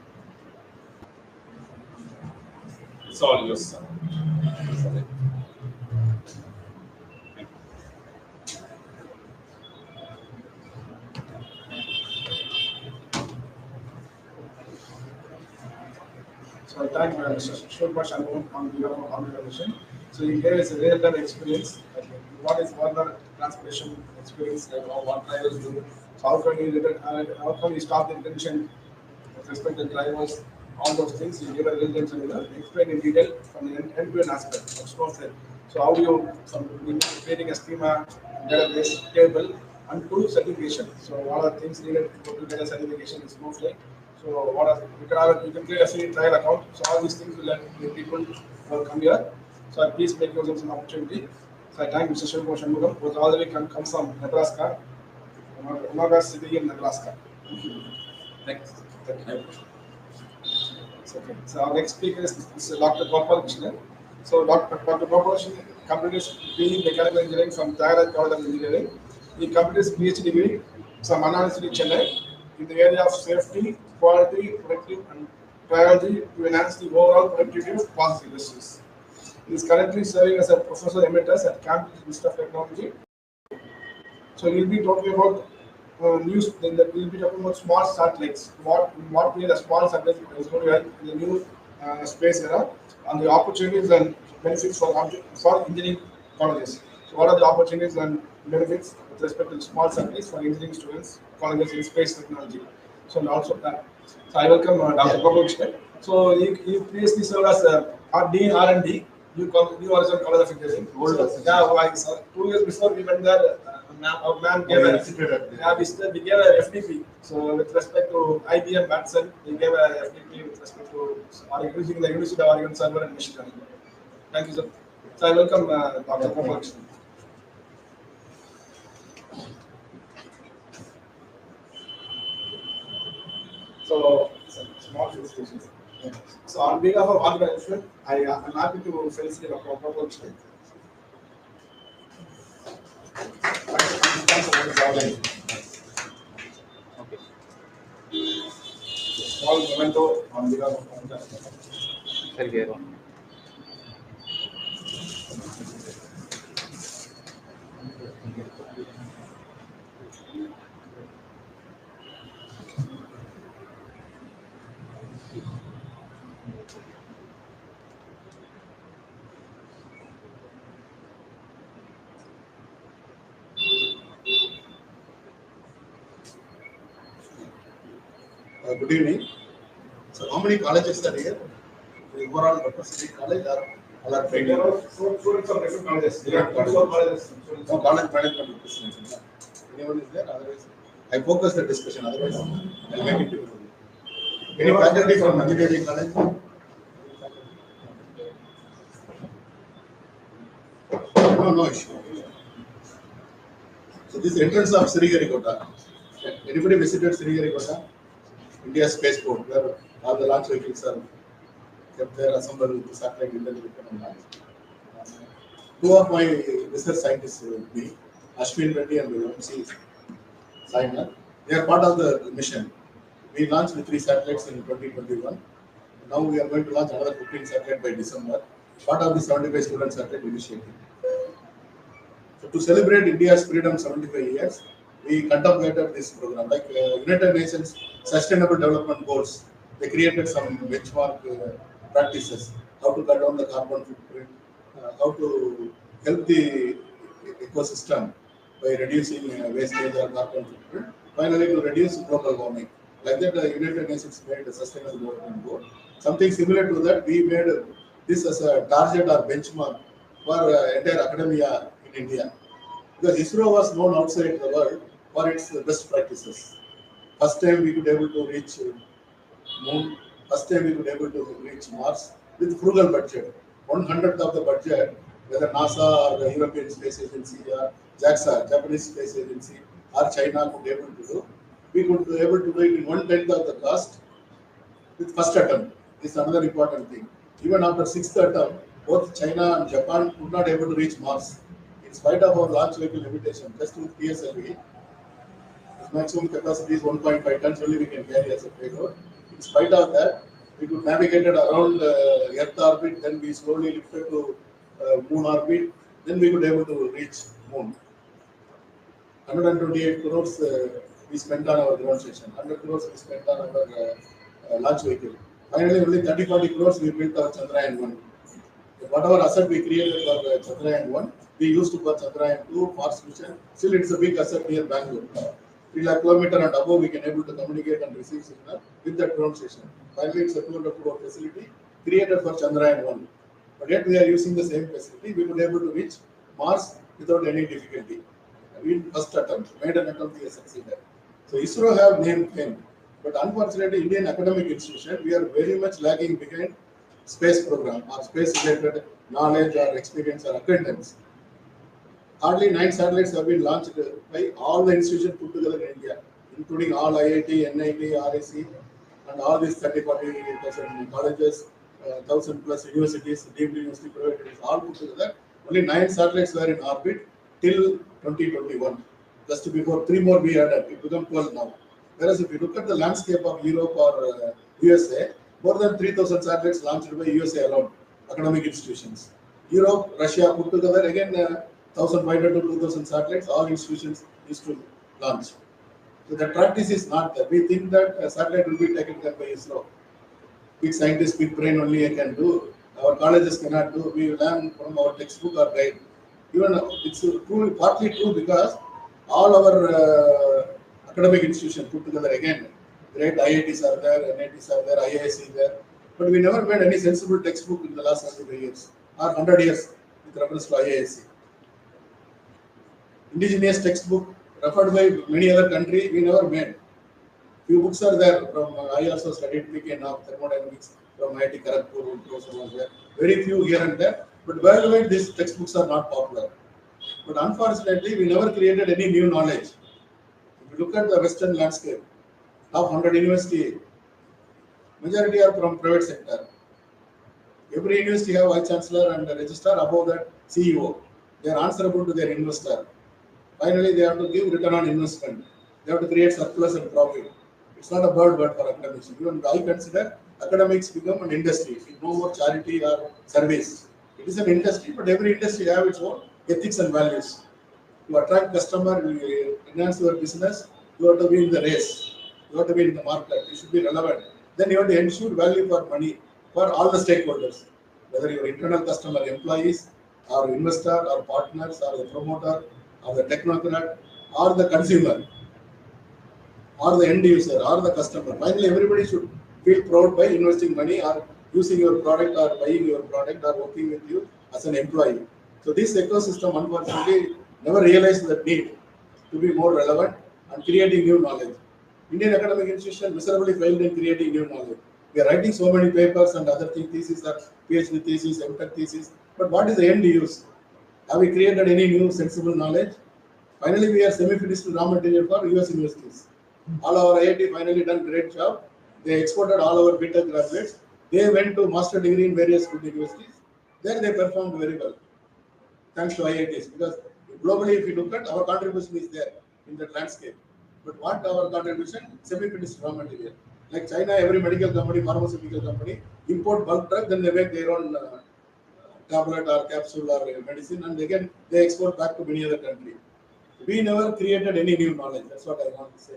It's all yours. Sir. So I thank Mr. Shurbash on behalf of organization. So he gave us a real-time experience. Like what is Warner transportation experience? Like what drivers do. So how can you stop the intention with respect to drivers? All those things you give a real-time seminar, explain in detail from the end-to-end aspect of Snowflake. So how you creating a schema, database, table, and to certification. So what are things needed to get a certification in Snowflake? So what are, you can create a free trial account. So all these things will let people come here. So please make use of some opportunity. So I thank Mr. Shilpo Shanmugam, who all the way come from Nebraska, Omaga City in Nebraska. Thanks. Thank you. Okay. So our next speaker is Dr. Gopal Krishnan. So Dr. Gopal Krishnan completed BE Mechanical Engineering from Thailand College of Engineering. He completed his PhD degree from University Chennai in the area of safety, quality, productive, and priority to enhance the overall productivity of process industries. He is currently serving as a professor emeritus at Cambridge Institute of Technology. So we'll be talking about news. Then we'll be talking about small satellites. What way the small satellite is going to help in the new space era, and the opportunities and benefits for engineering colleges. So what are the opportunities and benefits with respect to small satellites for engineering students, colleges in space technology? So and also that. So I welcome Dr. Gopal Krishnan. So you previously served as Dean R&D. You are a college of engineering. Yeah, why, sir? 2 years before we went there, our man gave we gave a FDP. So with respect to IBM Watson, we gave a FDP with respect to using the University of Oregon server and machine learning. Thank you, sir. So I welcome Dr. Gopal Krishnan. So, small felicitations. So, on behalf of organization, I'm happy to felicitate Dr. Gopal Krishnan. Okay. Small memento on behalf of organization. Good evening. So, how many colleges are here? The overall representing college or all are training? Students of different colleges. Different colleges. No college management representation. Anyone is there? Otherwise, I focus the discussion. Otherwise, I'll make it difficult. Any faculty from engineering college? No issue. So, this entrance of Sriharikota. Anybody visited Sriharikota? India Spaceport, where all the launch vehicles are kept there, assembled with the satellite intelligence and launch. Two of my research scientists with me, Ashwin Reddy and MC Saina, they are part of the mission. We launched the 3 satellites in 2021. Now we are going to launch another 15 satellites by December, part of the 75 student satellite initiative. So to celebrate India's freedom 75 years, we contemplated this program. Like United Nations Sustainable Development Goals, they created some benchmark practices, how to cut down the carbon footprint, how to help the ecosystem by reducing wastage or carbon footprint, finally to reduce global warming. Like that, the United Nations made a Sustainable Development Goal. Something similar to that, we made this as a target or benchmark for entire academia in India. Because ISRO was known outside the world for its best practices. First time we could able to reach Moon. First time we could able to reach Mars with frugal budget. 1/100th of the budget, whether NASA or the European Space Agency or JAXA, Japanese Space Agency, or China could able to do, we could be able to do it in 1/10th of the cost with first attempt. This is another important thing. Even after 6th attempt, both China and Japan could not able to reach Mars. In spite of our launch vehicle limitation, just with PSLV, maximum capacity is 1.5 tons, only we can carry as a payload. In spite of that, we could navigate it around Earth orbit, then we slowly lifted to Moon orbit, then we could able to reach Moon. 128 crores we spent on our ground station, 100 crores we spent on our launch vehicle. Finally, only 30-40 crores we built our Chandrayaan-1. Whatever asset we created for Chandrayaan-1, we used for Chandrayaan-2, Mars mission. Still, it's a big asset near Bangalore. 3 lakh kilometer and above, we can able to communicate and receive signal with that ground station. Finally, it's a 200 crore facility created for Chandrayaan-1. But yet, we are using the same facility. We could able to reach Mars without any difficulty. In first attempt, made an attempt, we succeeded. So ISRO have name fame, but unfortunately, Indian academic institution, we are very much lagging behind space program or space-related knowledge or experience or acquaintance. Hardly 9 satellites have been launched by all the institutions put together in India, including all IIT, NIT, RAC, and all these 30-40,000 colleges, 1,000 plus universities, deemed university, private universities, all put together. Only 9 satellites were in orbit till 2021. Just before 3 more we added, it became 12 now. Whereas if you look at the landscape of Europe or USA, More than 3,000 satellites launched by USA alone, academic institutions. Europe, Russia put together again 1,500 to 2,000 satellites, all institutions used to launch. So the practice is not that. We think that a satellite will be taken care by ISRO. Big scientist, big brain only I can do. Our colleges cannot do. We learn from our textbook or guide. Even it's true, partly true because all our academic institutions put together again, great IITs are there, NITs are there, IIS is there. But we never made any sensible textbook in the last 75 years or 100 years with reference to IISc. Indigenous textbook referred by many other countries, we never made. Few books are there from I also studied PK now thermodynamics from IIT Kharagpur. Very few here and there, but worldwide these textbooks are not popular. But unfortunately, we never created any new knowledge. If you look at the Western landscape, top 100 universities, majority are from private sector. Every university have vice chancellor and a registrar, above that CEO. They are answerable to their investor. Finally, they have to give return on investment. They have to create surplus and profit. It's not a bird word for academics. Even I consider academics become an industry. It's no more charity or service. It is an industry, but every industry have its own ethics and values. To attract customer, you enhance your business, you have to be in the race. You have to be in the market. You should be relevant. Then you have to ensure value for money for all the stakeholders, whether your internal customer, employees, or investor, or partners, or the promoter, or the technocrat, or the consumer, or the end user, or the customer. Finally, everybody should feel proud by investing money or using your product or buying your product or working with you as an employee. So this ecosystem, unfortunately, never realized the need to be more relevant and creating new knowledge. Indian academic institution miserably failed in creating new knowledge. We are writing so many papers and other things, theses or PhD thesis, MTech thesis, but what is the end use? Have we created any new sensible knowledge? Finally, we are semi-finished raw material for US universities. All our IIT finally done great job. They exported all our BTech graduates. They went to master degree in various good universities. There they performed very well, thanks to IITs. Because globally, if you look at our contribution is there in that landscape. But what our contribution? Semi-finished raw material. Like China, every medical company, pharmaceutical company, import bulk drug, then they make their own tablet or capsule or medicine, and again they export back to many other countries. We never created any new knowledge. That's what I want to say.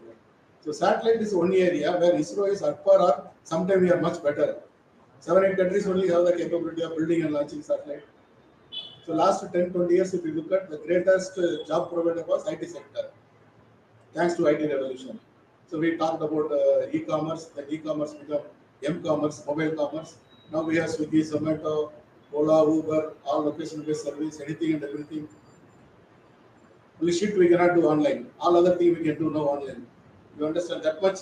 So satellite is one area where ISRO is at par or sometimes we are much better. 7-8 countries only have the capability of building and launching satellite. So last 10-20 years, if you look at the greatest job provider was IT sector, thanks to IT revolution. So we talked about e-commerce, the e-commerce become m-commerce, mobile commerce. Now we have Swiggy, Zomato, Ola, Uber, all location-based service, anything and everything. Only shit we cannot do online. All other things we can do now online. You understand that much?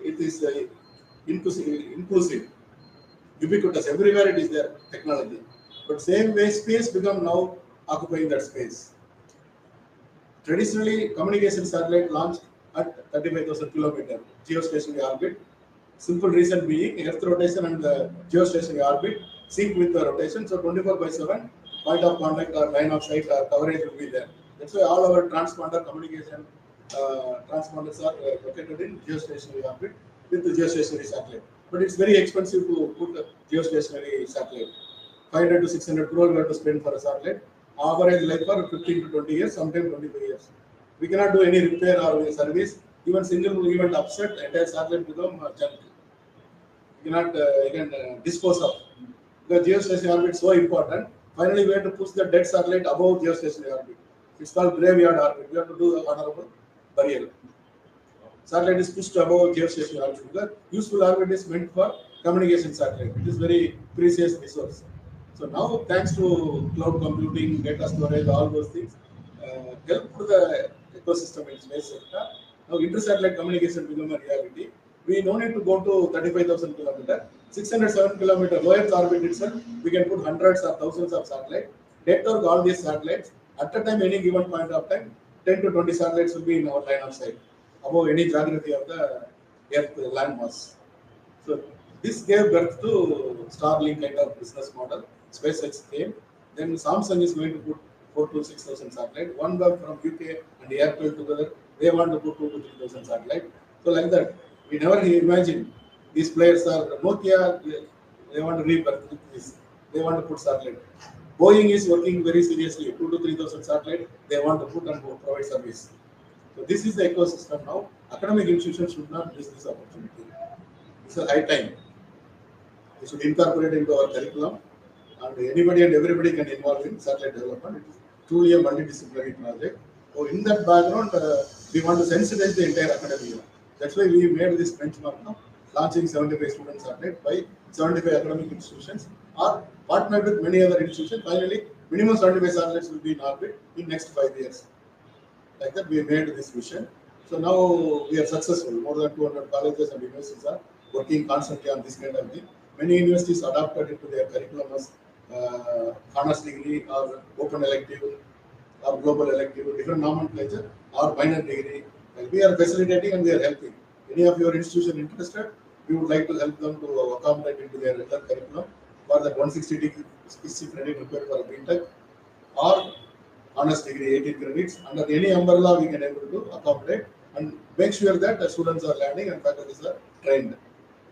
It is inclusive, ubiquitous. Everywhere it is there, technology. But same way, space become now occupying that space. Traditionally, communication satellite launched at 35,000 kilometers geostationary orbit. Simple reason being Earth rotation and the geostationary orbit sync with the rotation. So 24/7 point of contact or line of sight or coverage will be there. That's why all our transponder communication transponders are located in geostationary orbit with the geostationary satellite. But it's very expensive to put a geostationary satellite. 500 to 600 crore we have to spend for a satellite. Average life for 15 to 20 years, sometimes 25 years. We cannot do any repair or service. Even single event upset, entire satellite become junk. We cannot dispose of. The geostationary orbit is so important. Finally, we have to push the dead satellite above geostationary orbit. It's called graveyard orbit. We have to do the honorable burial. Satellite is pushed above geostationary orbit. The useful orbit is meant for communication satellite. It is very precious resource. So now, thanks to cloud computing, data storage, all those things, help to the ecosystem in space sector. Now, inter-satellite communication become a reality. We don't need to go to 35,000 kilometers. 607 kilometers low Earth orbit itself, we can put hundreds or thousands of satellites. Network all these satellites. At a time, any given point of time, 10 to 20 satellites will be in our line of sight above any geography of the Earth landmass. So this gave birth to Starlink kind of business model. SpaceX came. Then Samsung is going to put 4,000 to 6,000 satellites. One from UK and Airtel together, they want to put 2,000 to 3,000 satellites. So like that, we never imagined These players are Nokia, they want to rebirth this. They want to put satellite. Boeing is working very seriously, 2 to 3,000 satellite, they want to put and provide service. So this is the ecosystem now. Academic institutions should not miss this opportunity. It's a high time. We should incorporate into our curriculum, and anybody and everybody can involve in satellite development. It is truly a multidisciplinary project. So in that background, we want to sensitize the entire academia. That's why we made this benchmark now, launching 75 student satellite by 75 academic institutions, or partnered with many other institutions. Finally, minimum 75 satellites will be in orbit in next 5 years. Like that, we made this vision. So now we are successful. More than 200 colleges and universities are working constantly on this kind of thing. Many universities adopted into their curriculum as honors degree or open elective or global elective, different nomenclature, or minor degree. Like we are facilitating and we are helping. Any of your institution interested, we would like to help them to accommodate into their regular curriculum for that 160 degree specific credit required for a BTech or honors degree 18 credits. Under any umbrella, we can able to accommodate and make sure that the students are learning and faculties are trained.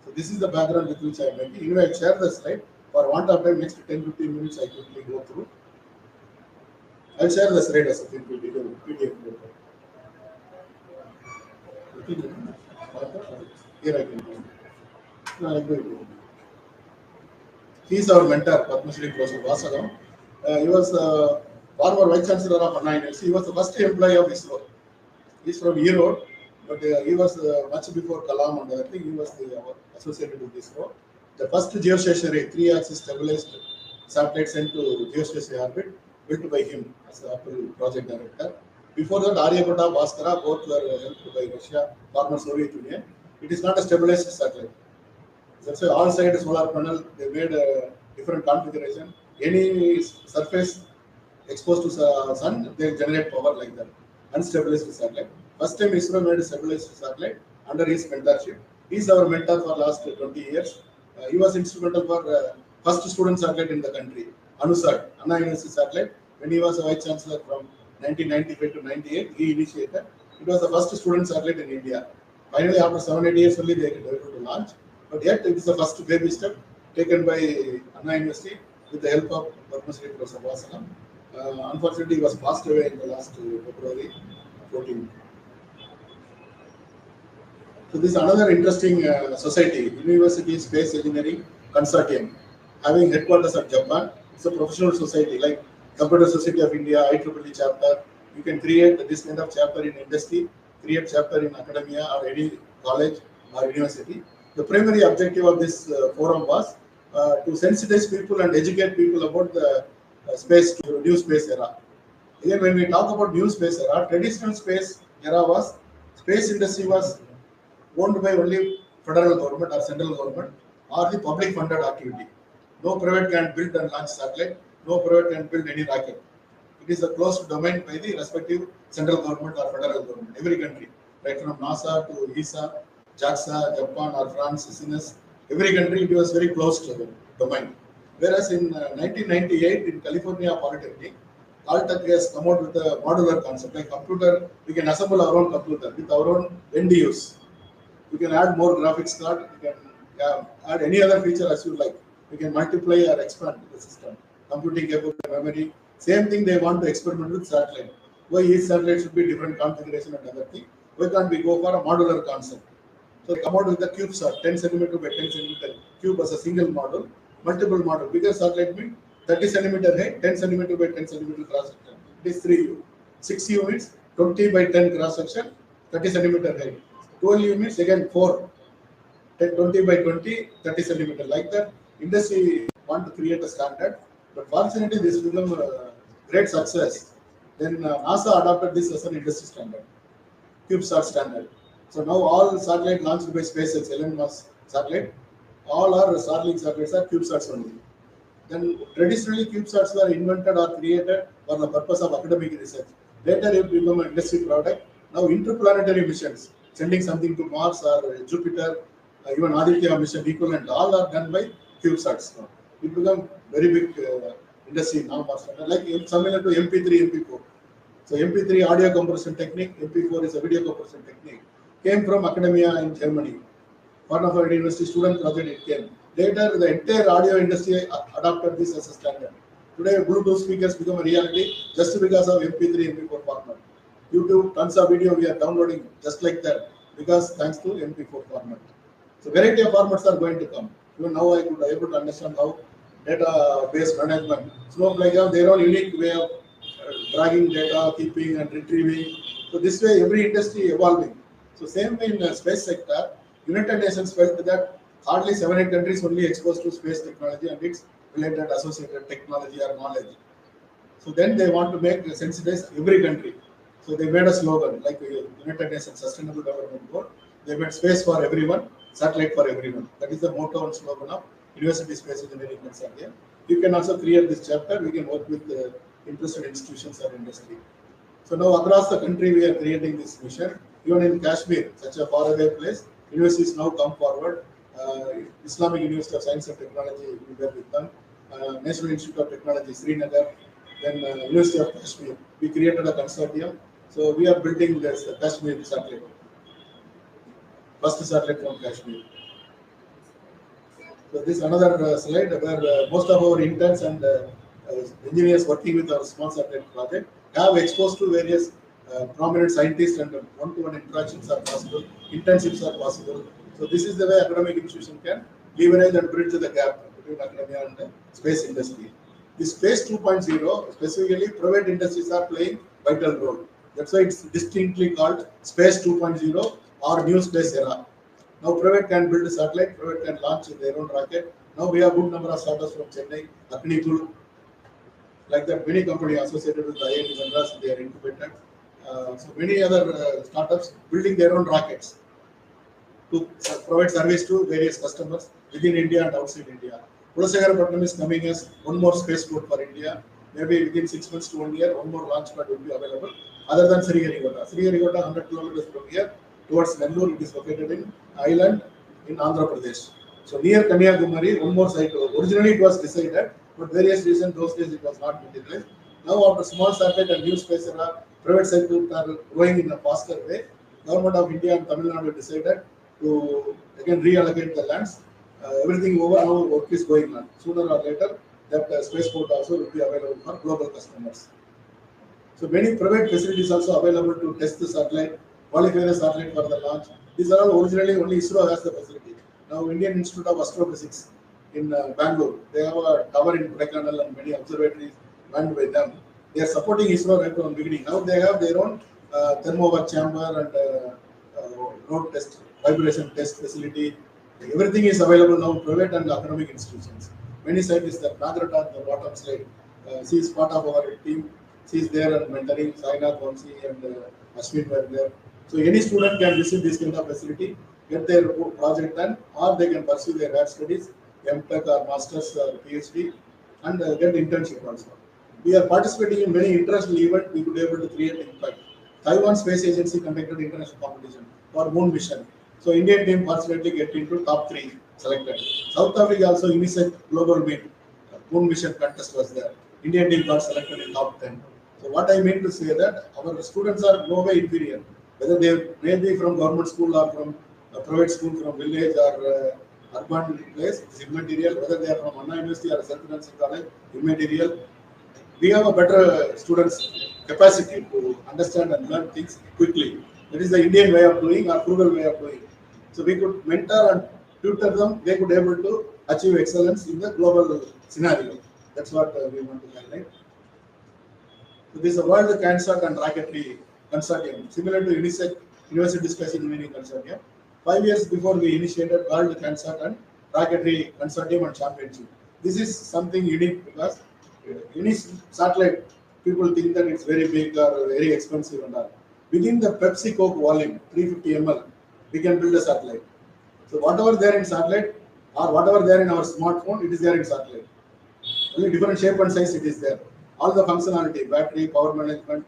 So this is the background with which I am making. Anyway, I share the slide. For want of time, next 10-15 minutes, I quickly go through. I'll share the slide as a PDF. Here I can. No, I do it. He is our mentor, Padma Shri Professor Vasagam. He was former Vice Chancellor of Anna University. He was the first employee of ISRO. He is from Europe, but he was much before Kalam, and I think he was associated with ISRO. The first geostationary 3-axis stabilized satellite sent to geostationary orbit, built by him as the Apple project director. Before that, Aryabhatta, Bhaskara, both were helped by Russia, former Soviet Union. It is not a stabilized satellite. That's why all side solar panel, they made a different configuration. Any surface exposed to sun, they generate power like that. Unstabilized satellite. First time ISRO made a stabilized satellite under his mentorship. He is our mentor for last 20 years. He was instrumental for first student satellite in the country, ANUSAT, Anna University satellite. When he was a vice chancellor from 1995 to 98, he initiated. It was the first student satellite in India. Finally, after 7-8 years only, they were able to launch. But yet, it is the first baby step taken by Anna University with the help of Padma Shri Professor Vasanam. Unfortunately, he was passed away in the last February 14. So this is another interesting society, University Space Engineering Consortium, having headquarters at Japan. It's a professional society like Computer Society of India, IEEE chapter. You can create this kind of chapter in industry, create chapter in academia or any college or university. The primary objective of this forum was to sensitize people and educate people about the space, new space era. Again, when we talk about new space era, traditional space era was, space industry was owned by only federal government or central government or the public funded activity. No private can build and launch satellite, no private can build any rocket. It is a closed domain by the respective central government or federal government, every country, right from NASA to ESA, JAXA, Japan or France, CNES, every country it was very closed domain. Whereas in 1998 in California Polytechnic, Caltech has come out with a modular concept, like computer, we can assemble our own computer with our own end use. You can add more graphics card, you can add any other feature as you like. You can multiply or expand the system. Computing capability, memory. Same thing they want to experiment with satellite. Why each satellite should be different configuration and other thing. Why can't we go for a modular concept? So they come out with the CubeSat, 10 centimeter by 10 centimeter cube as a single model, multiple model. Bigger satellite means 30 centimeter height, 10 centimeter by 10 centimeter cross section. It is 3U. 6U means 20 by 10 cross section, 30 centimeter height. 12U means again 4, 20 by 20, 30 centimeter. Like that, industry want to create a standard, but fortunately this became a great success. Then NASA adopted this as an industry standard, CubeSat standard. So now all satellite launched by SpaceX, Elon Musk satellite, all our Starlink satellites are CubeSats only. Then traditionally CubeSats were invented or created for the purpose of academic research. Later it became an industry product. Now interplanetary missions, sending something to Mars or Jupiter, even Aditya mission equivalent, all are done by CubeSats now. It become very big industry now, like similar to MP3, MP4. So MP3 audio compression technique, MP4 is a video compression technique. Came from academia in Germany. Partner University student project it came. Later, the entire audio industry adopted this as a standard. Today, Bluetooth speakers become a reality just because of MP3, MP4 format. YouTube, tons of video we are downloading just like that because thanks to MP4 format. So variety of formats are going to come. Even now I could able to understand how database management. Snowflake have their own unique way of dragging data, keeping and retrieving. So this way every industry evolving. So same way in the space sector, United Nations felt that hardly 7-8 countries only exposed to space technology and its related associated technology or knowledge. So then they want to make sensitize every country. So they made a slogan like United Nations Sustainable Development Goal. They made space for everyone, satellite for everyone. That is the motto and slogan of University Space Engineering Consortium. You can also create this chapter. We can work with interested institutions or industry. So now across the country we are creating this mission. Even in Kashmir, such a faraway place, universities now come forward. Islamic University of Science and Technology, we were with them. National Institute of Technology, Srinagar, then University of Kashmir. We created a consortium. So we are building this Kashmir satellite. First satellite from Kashmir. So this is another slide where most of our interns and engineers working with our small satellite project have exposed to various prominent scientists and one-to-one interactions are possible, internships are possible. So this is the way academic institution can leverage and bridge the gap between academia and the space industry. The space 2.0, specifically private industries are playing vital role. That's why it's distinctly called space 2.0 or new space era. Now private can build a satellite, private can launch their own rocket. Now we have good number of startups from Chennai, Aknikul, like that many companies associated with the IIT Madras, they are incubated. So many other startups building their own rockets to provide service to various customers within India and outside India. Kulasekhara is coming as one more spaceport for India. Maybe within 6 months to 1 year, one more launch pad will be available. Other than Sriharikota. Sriharikota, 100 kilometers from here towards Nellore, it is located in island in Andhra Pradesh. So near Kanyakumari, one more site. Originally it was decided, but various reasons those days it was not utilized. Now after small satellite and new space era, private sector are growing in a faster way. Government of India and Tamil Nadu decided to again reallocate the lands. Everything over now work is going on. Sooner or later, that spaceport also will be available for global customers. So many private facilities also available to test the satellite, qualify the satellite for the launch. These are all originally only ISRO has the facility. Now Indian Institute of Astrophysics in Bangalore, they have a tower in Kodaikanal and many observatories run by them. They are supporting ISRO right from the beginning. Now they have their own thermover chamber and road test, vibration test facility. Everything is available now, private and academic institutions. Many scientists, that Nagrata on the bottom slide, she is part of our team. She is there and mentoring Saina, Vamsi and Ashwin were there. So any student can visit this kind of facility, get their project done, or they can pursue their higher studies, MTech or Masters or PhD, and get internship also. We are participating in many international events. We could be able to create impact. Taiwan Space Agency conducted international competition for moon mission. So Indian team fortunately get into top 3 selected. South Africa also UNICEF Global Meet moon mission contest was there. Indian team got selected in top 10. So what I mean to say that our students are no way inferior, whether they may be from government school or from a private school, from village or urban place, it's immaterial. Whether they are from Anna University or self-financing college, immaterial. We have a better students' capacity to understand and learn things quickly. That is the Indian way of doing or frugal way of doing. So we could mentor and tutor them. They could able to achieve excellence in the global scenario. That's what we want to highlight. So this is a World CANSAT and Rocketry Consortium, similar to UNICEF University Space Engineering Consortium. 5 years before we initiated World CANSAT and Rocketry Consortium and Championship. This is something unique because any satellite, people think that it's very big or very expensive and all. Within the Pepsi Coke volume, 350 ml, we can build a satellite. So whatever there in satellite or whatever there in our smartphone, it is there in satellite. Only different shape and size it is there. All the functionality, battery, power management,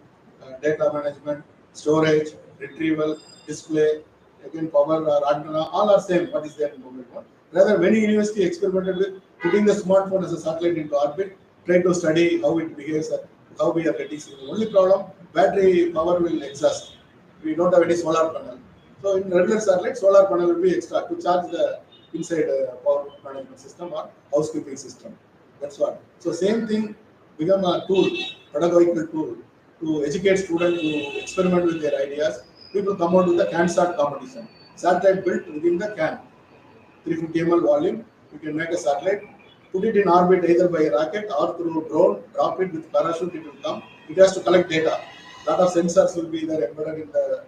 data management, storage, retrieval, display, again power or antenna, all are same what is there in mobile phone. Rather, many universities experimented with putting the smartphone as a satellite into orbit, try to study how it behaves, how we are getting signal. Only problem, battery power will exhaust. We don't have any solar panel. So in regular satellite, solar panel will be extra to charge the inside power management system or housekeeping system. That's what. So same thing become a tool, pedagogical tool to educate students to experiment with their ideas. People come out with the CAN-SAT competition. Satellite built within the CAN, 350 ml volume. You can make a satellite, put it in orbit either by a rocket or through drone, drop it with parachute, it will come. It has to collect data. Lot of sensors will be there embedded in the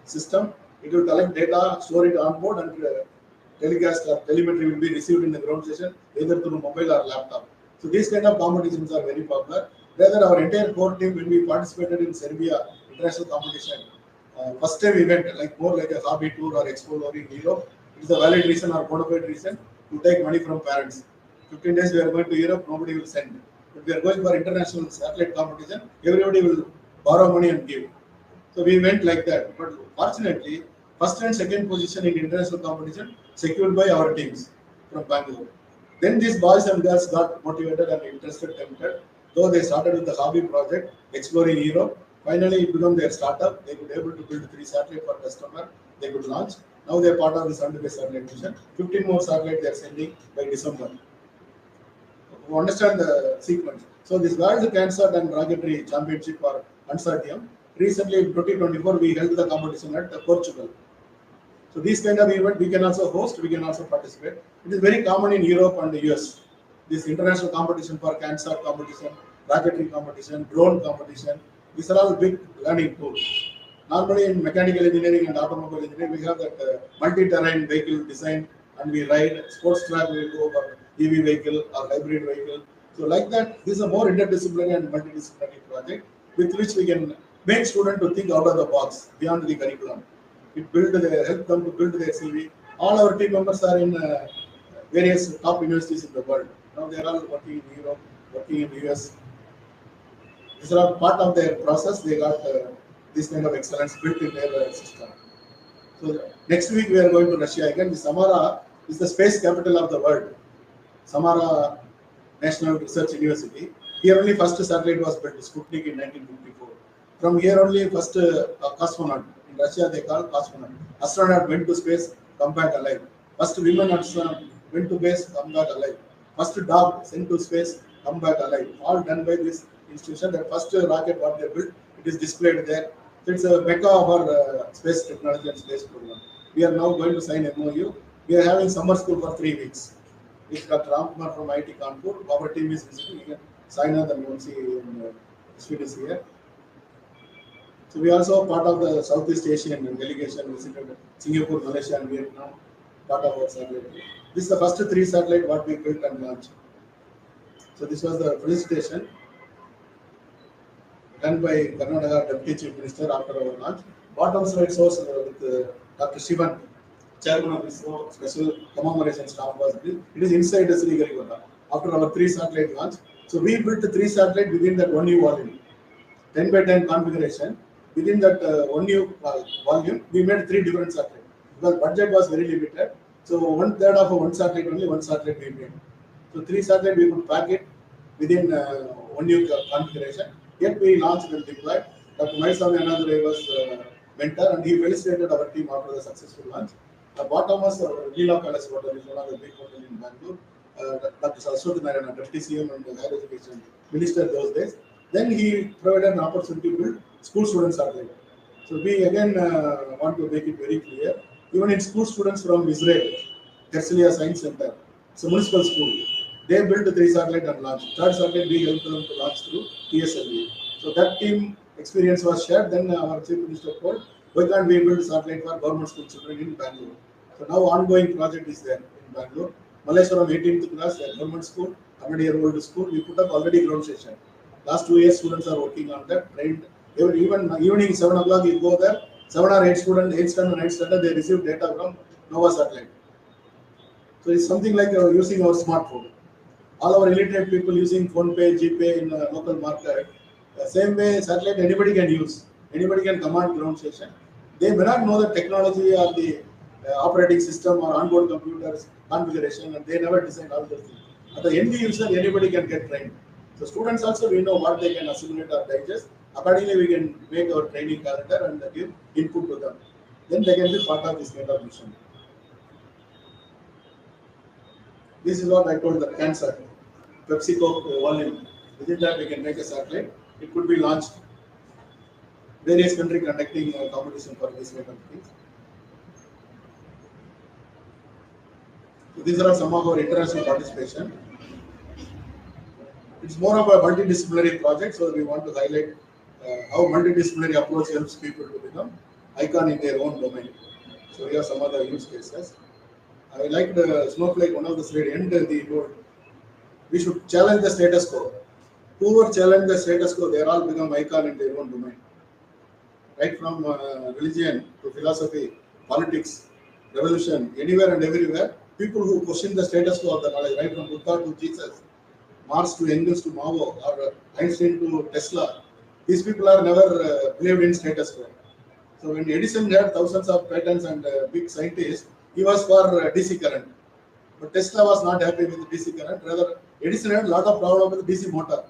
system. It will collect data, store it on board, and telecast or telemetry will be received in the ground station either through mobile or laptop. So these kind of competitions are very popular. Rather, our entire core team, when we participated in Serbia international competition, first time event, like more like a hobby tour or expo tour in Europe, it is a valid reason or bona fide reason to take money from parents. 15 days we are going to Europe, nobody will send. If we are going for international satellite competition, everybody will borrow money and give. So we went like that. But fortunately, first and second position in international competition secured by our teams from Bangalore. Then these boys and girls got motivated and interested, tempted. Though they started with the hobby project, exploring Europe. Finally, it became their startup. They could able to build 3 satellites for customer. They could launch. Now they are part of the 75 satellite mission. 15 more satellites they are sending by December. You understand the sequence. So this World Cancer and Rocketry Championship or Consortium, recently in 2024 we held the competition at Portugal. So these kind of event we can also host, we can also participate. It is very common in Europe and the US. This international competition for cancer competition, rocketry competition, drone competition, these are all big learning tools. Normally in mechanical engineering and automobile engineering, we have that multi-terrain vehicle design and we ride sports track, we go for EV vehicle or hybrid vehicle. So like that, this is a more interdisciplinary and multidisciplinary project with which we can make students to think out of the box beyond the curriculum. It help them to build their CV. All our team members are in various top universities in the world. Now they are all working in Europe, working in the US. These are all part of their process. They got this kind of excellence built in their system. So next week we are going to Russia again. The Samara is the space capital of the world. Samara National Research University. Here only first satellite was built, Sputnik in 1954. From here only first cosmonaut. In Russia they call cosmonaut. Astronaut went to space, come back alive. First women astronaut went to space, come back alive. First dog sent to space, come back alive. All done by this institution. The first rocket what they built, it is displayed there. So it's a mecca of our space technology and space program. We are now going to sign MOU. We are having summer school for 3 weeks. With Dr. Ramkumar from IIT Kanpur, our team is visiting. You can sign up and you will see students here. So we are also part of the Southeast Asian delegation, visited Singapore, Malaysia, and Vietnam. Part of our satellite. This is the first 3 satellite what we built and launched. So this was the felicitation done by Karnataka Deputy Chief Minister after our launch. Bottom slide shows with Dr. Shivan, Chairman of this special commemoration staff was built. It is inside the Sriharikota after our 3 satellite launch. So we built 3 satellite within that 1U volume, 10 by 10 configuration. Within that 1U volume, we made 3 different satellites because budget was very limited. So 1/3 of one satellite, only 1 satellite we made. So 3 satellite we could pack it within 1U configuration. Yet we launched and deployed. Dr. Maisami Anandre was mentor and he felicitated our team after the successful launch. The bottom was Leela Palace Hotel, is one of the big hotels in Bangalore. Dr. Saraswati Narayana, Deputy CM and Higher Education Minister those days. Then he provided an opportunity to build school student satellite. So we again want to make it very clear. Even in school students from Israel, Herzliya Science Center, it's a municipal school. They built 3 satellite and launched. 3rd satellite we helped them to launch through TSLV. So that team experience was shared. Then our Chief Minister told, why can't we build satellite for government school children in Bangalore? So now ongoing project is there in Bangalore. Malleshwaram 18th class, a government school, 100-year-old school. We put up already ground station. Last 2 years students are working on that. Trained. Even evening 7 o'clock you go there. 7 or 8 students, 8 standard, 9 standard, they receive data from Nova satellite. So it's something like using our smartphone. All our illiterate people using PhonePe, GPay in local market. Same way, satellite anybody can use. Anybody can command ground station. They may not know the technology or the operating system or onboard computers configuration, and they never designed all those things. At the end user, anybody can get trained. So students also, we know what they can assimilate or digest. Accordingly, we can make our training calendar and give input to them. then they can be part of this kind of mission. This is what I told the cancer. PepsiCo volume. Within that, we can make a satellite. It could be launched. Various countries conducting competition for this kind of things. So these are some of our international participation. It's more of a multidisciplinary project, so we want to highlight how multidisciplinary approach helps people to become icon in their own domain. So here are some other use cases. I like the Snowflake, one of the slide end the board. We should challenge the status quo. Whoever challenge the status quo, they all become icon in their own domain. Right from religion to philosophy, politics, revolution, anywhere and everywhere, people who question the status quo of the knowledge, right from Buddha to Jesus, Marx to Engels to Mao, or Einstein to Tesla, these people are never believed in status quo. So when Edison had thousands of patents and big scientists, he was for DC current. But Tesla was not happy with DC current. Rather, Edison had a lot of problems with DC motor.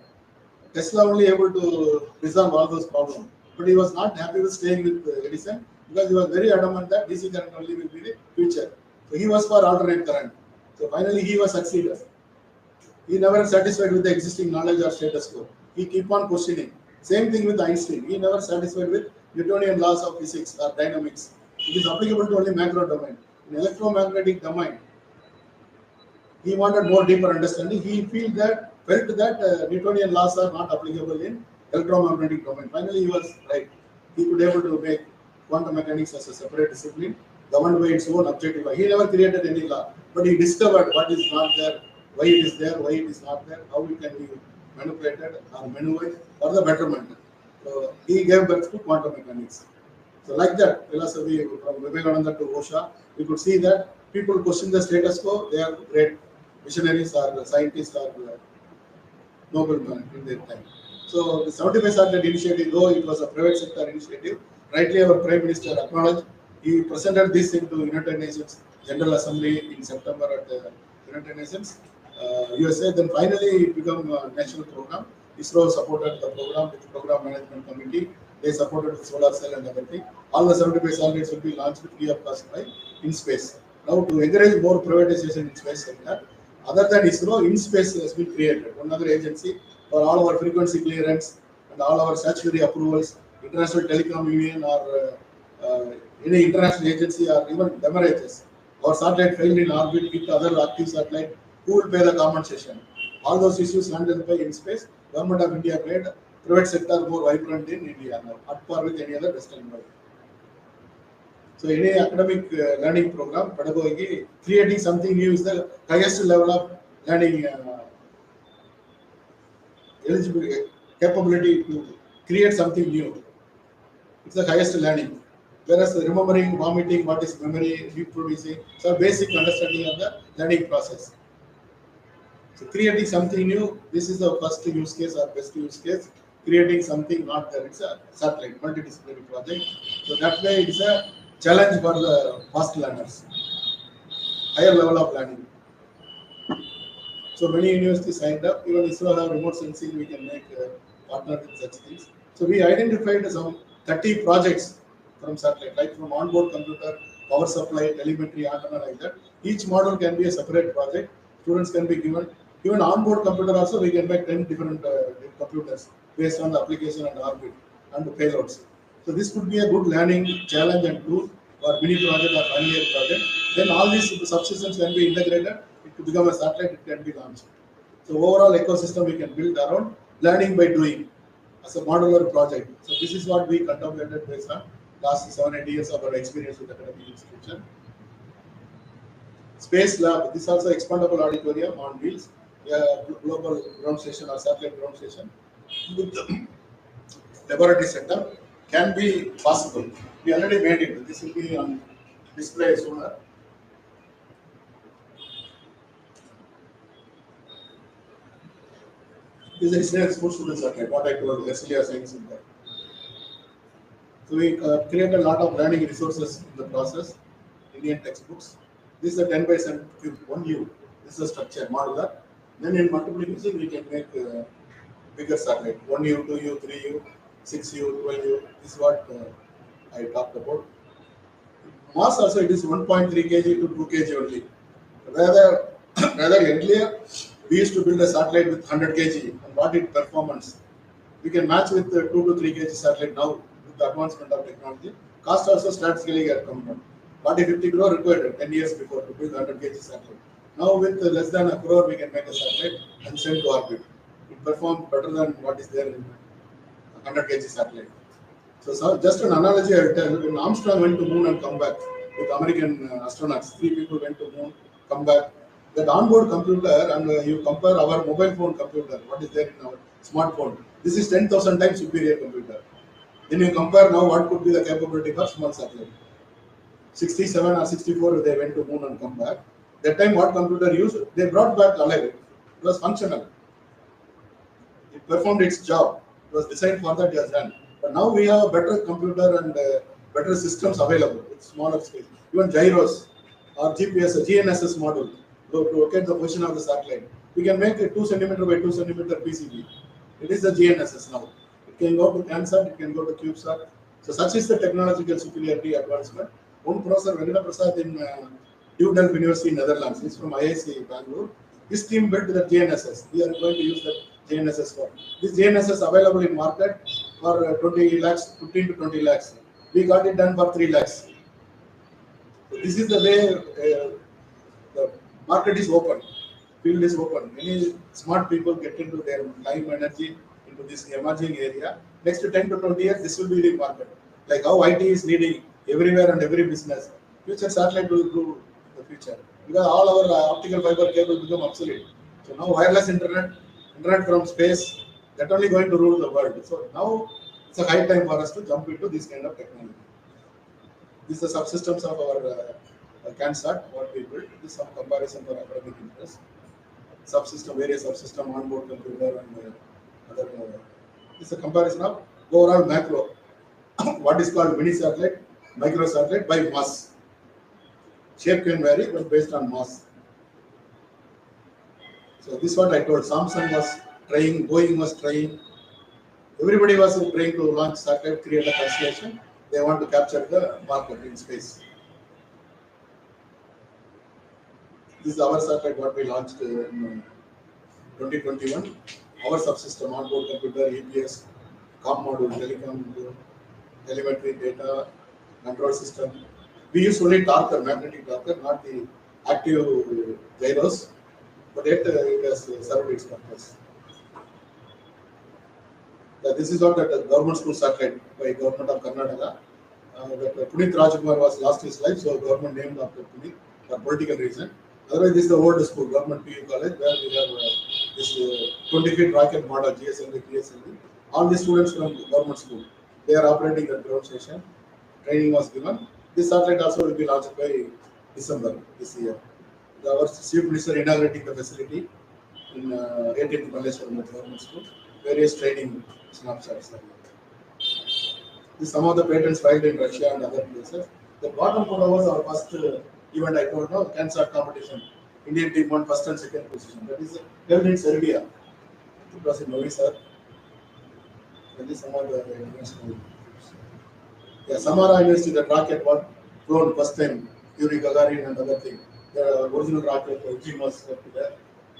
Tesla only able to resolve all those problems. But he was not happy with staying with Edison because he was very adamant that DC current only will be the future. So he was for alternate current. So finally he was succeeded. He never satisfied with the existing knowledge or status quo. He keep on questioning. Same thing with Einstein. He never satisfied with Newtonian laws of physics or dynamics. It is applicable to only macro domain. In electromagnetic domain, he wanted more deeper understanding. He felt that Newtonian laws are not applicable in electromagnetic domain. Finally, he was right. He could able to make quantum mechanics as a separate discipline, governed by its own objective. He never created any law, but he discovered what is not there, why it is there, why it is not there, how it can be manipulated or maneuvered for the betterment. So he gave birth to quantum mechanics. So like that, philosophy from Vivekananda to Osha, we could see that people question the status quo, they are great missionaries or scientists or noblemen in their time. So the 75 Satellite Initiative, though it was a private sector initiative, rightly our Prime Minister acknowledged. He presented this into United Nations General Assembly in September at the United Nations, USA. Then finally it became a national program. ISRO supported the program with the program management committee. They supported the solar cell and everything. All the 75 satellites will be launched free of cost by in space. Now to encourage more privatization in space sector, other than ISRO, InSpace has been created, another agency for all our frequency clearance and all our statutory approvals, International Telecom Union or any international agency or even demurrages. Our satellite failed in orbit with other active satellite, who will pay the compensation? All those issues handled by InSpace. Government of India made private sector more vibrant in India now, at par with any other Western world. So any academic learning program, pedagogy, creating something new is the highest level of learning eligibility, capability to create something new. It's the highest learning. Whereas remembering, vomiting, what is memory, reproducing, so basic understanding of the learning process. So creating something new, this is the first use case or best use case. Creating something not there, it's a satellite, multidisciplinary project. So that way it's a challenge for the fast learners, higher level of learning. So many universities signed up, even ISRO have remote sensing, we can make partner with such things. So we identified some 30 projects from satellite, like from onboard computer, power supply, telemetry, antenna, like that. Each model can be a separate project. Students can be given, even onboard computer also we can make 10 different computers based on the application and orbit and the payloads. So this could be a good learning challenge and tool for mini project or final year project. Then all these subsystems can be integrated. It could become a satellite. It can be launched. So overall ecosystem we can build around learning by doing as a modular project. So this is what we contemplated based on last 7-8 years of our experience with academic institution. Space lab. This also expandable auditorium on wheels. Global ground station or satellite ground station with the laboratory setup can be possible. We already made it. This will be on display sooner. This is a school student satellite, what I told Leslie Science in there. So we create a lot of learning resources in the process, Indian textbooks. This is a 10 by 7 cube, 1U. This is a structure, modular. Then in multiplication, we can make bigger satellite, 1U, 2U, 3U, 6U, 12U. This is what I talked about. Mass also it is 1.3 kg to 2 kg only. Rather, rather earlier, we used to build a satellite with 100 kg and what it performance. We can match with the 2 to 3 kg satellite now with the advancement of technology. Cost also statistically get come down. 40, 50 crore required 10 years before to build 100 kg satellite. Now with less than a crore, we can make a satellite and send to orbit. It performs better than what is there in 100 kg satellite. So just an analogy I will tell. When Armstrong went to moon and come back with American astronauts, 3 people went to moon, come back. That onboard computer and you compare our mobile phone computer, what is there in our smartphone. This is 10,000 times superior computer. Then you compare now what could be the capability of small satellite. 67 or 64 they went to moon and come back. That time what computer used, they brought back alive. It was functional. It performed its job. It was designed for that, it was done. But now we have a better computer and better systems available with smaller scale. Even gyros or GPS, a GNSS model to locate the position of the satellite. We can make a 2 centimeter by 2 centimeter PCB. It is the GNSS now. It can go to CANSAT, it can go to CubeSat. So such is the technological superiority advancement. One professor Venkata Prasad in Delft University, Netherlands, is from IIC Bangalore. His team built the GNSS. We are going to use the GNSS for. This GNSS available in market for 20 lakhs, 15 to 20 lakhs. We got it done for 3 lakhs. So this is the way the market is open, field is open. Many smart people get into their time, energy into this emerging area. Next 10 to 20 years, this will be the market. Like how IT is leading everywhere and every business. Future satellite will improve the future because all our optical fiber cable become obsolete. So now wireless internet from space, that only going to rule the world. So now it's a high time for us to jump into this kind of technology. These are subsystems of our CANSAT, what we built. This is some comparison for academic interest. Subsystem, various subsystem, onboard computer, and other. This is a comparison of overall macro. What is called mini satellite, micro satellite by mass. Shape can vary, but based on mass. So this is what I told. Samsung was trying, Boeing was trying. Everybody was trying to launch satellite, create a constellation. They want to capture the market in space. This is our satellite what we launched in 2021. Our subsystem, onboard computer, EPS, COM module, telecom module, telemetry data, control system. We use only Torker, magnetic Torker, not the active gyros, but it has served its purpose. This is what the government school satellite by government of Karnataka. That Punit Rajkumar was lost his life, so government named after Punit for political reason. Otherwise, this is the old school, government PU college, where we have this 20 feet rocket model, GSLV, PSLV. All the students from government school, they are operating the ground station. Training was given. This satellite also will be launched by December this year. Our chief minister inaugurating the facility in 18th Malleshwaram government school. Various training snapshots. This some of the patents filed in Russia and other places. The bottom photo was our first event. I told you, CANSAT competition. Indian team won first and second position. That is held in Serbia. It was in Novi Sad. That is some of the international. Yeah, Samara University, the rocket was flown first time. Yuri Gagarin and other thing. The original rocket, team was there.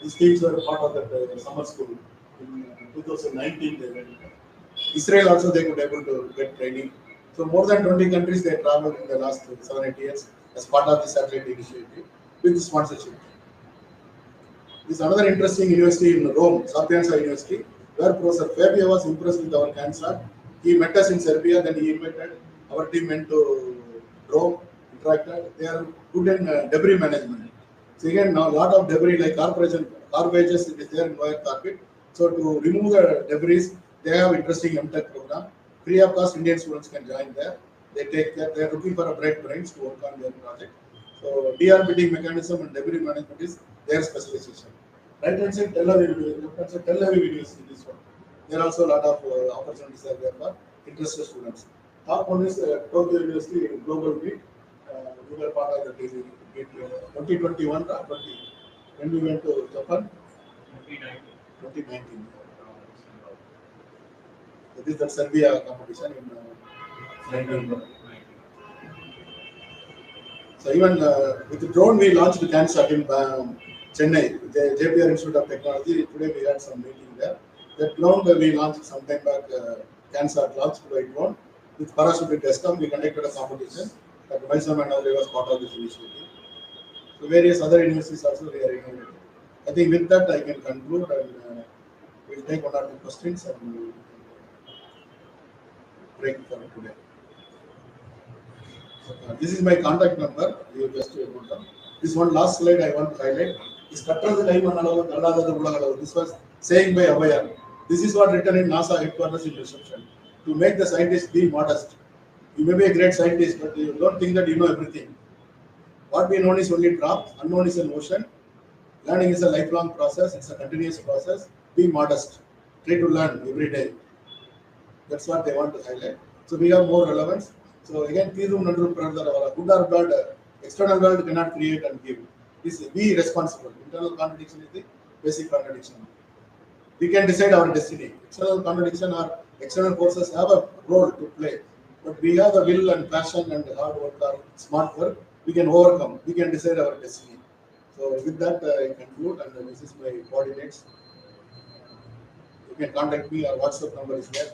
These teams were part of that summer school. In 2019, they went. Israel also they could able to get training. So more than 20 countries they traveled in the last 7-8 years as part of the satellite initiative with sponsorship. This is another interesting university in Rome, Sapienza University, where Professor Fabio was impressed with our CANSAT. He met us in Serbia, then he invited our team went to Rome, interacted. They are good in debris management. So again, now a lot of debris like garbages it is there in wire carpet. So to remove the debris, they have interesting MTech program. Free of cost, Indian students can join there. They take care. They are looking for a bright brains to work on their project. So deorbiting mechanism and debris management is their specialization. Right hand side Tel Aviv, left hand side Tel Aviv University. This one. There are also a lot of opportunities are there for interested students. Top one is Tokyo University Global Meet. We were part of the meet 2021 or 20. When we went to Japan? 2019. So this is the Serbia competition in 19. So even with the drone, we launched the CANSAT in Chennai, the JPR Institute of Technology. Today we had some meeting there. That drone we launched some time back, CANSAT launched by drone. With parachute test, we conducted a competition. That Mysore and was part of this initiative. So various other universities also we are innovating. I think with that I can conclude and we'll take one or two questions and we'll break for today. This is my contact number. You just put down. This one last slide I want to highlight. This was saying by Abhaya. This is what written in NASA headquarters in reception. To make the scientist be modest. You may be a great scientist, but you don't think that you know everything. What we know is only drop, unknown is an ocean. Learning is a lifelong process, it's a continuous process. Be modest. Try to learn every day. That's what they want to highlight. So we have more relevance. So again, good or bad, external world cannot create and give. This be responsible. Internal contradiction is the basic contradiction. We can decide our destiny. External contradiction or external forces have a role to play. But we have the will and passion and hard work or smart work, we can overcome. We can decide our destiny. So with that, I conclude, and this is my coordinates. You can contact me. Our WhatsApp number is there.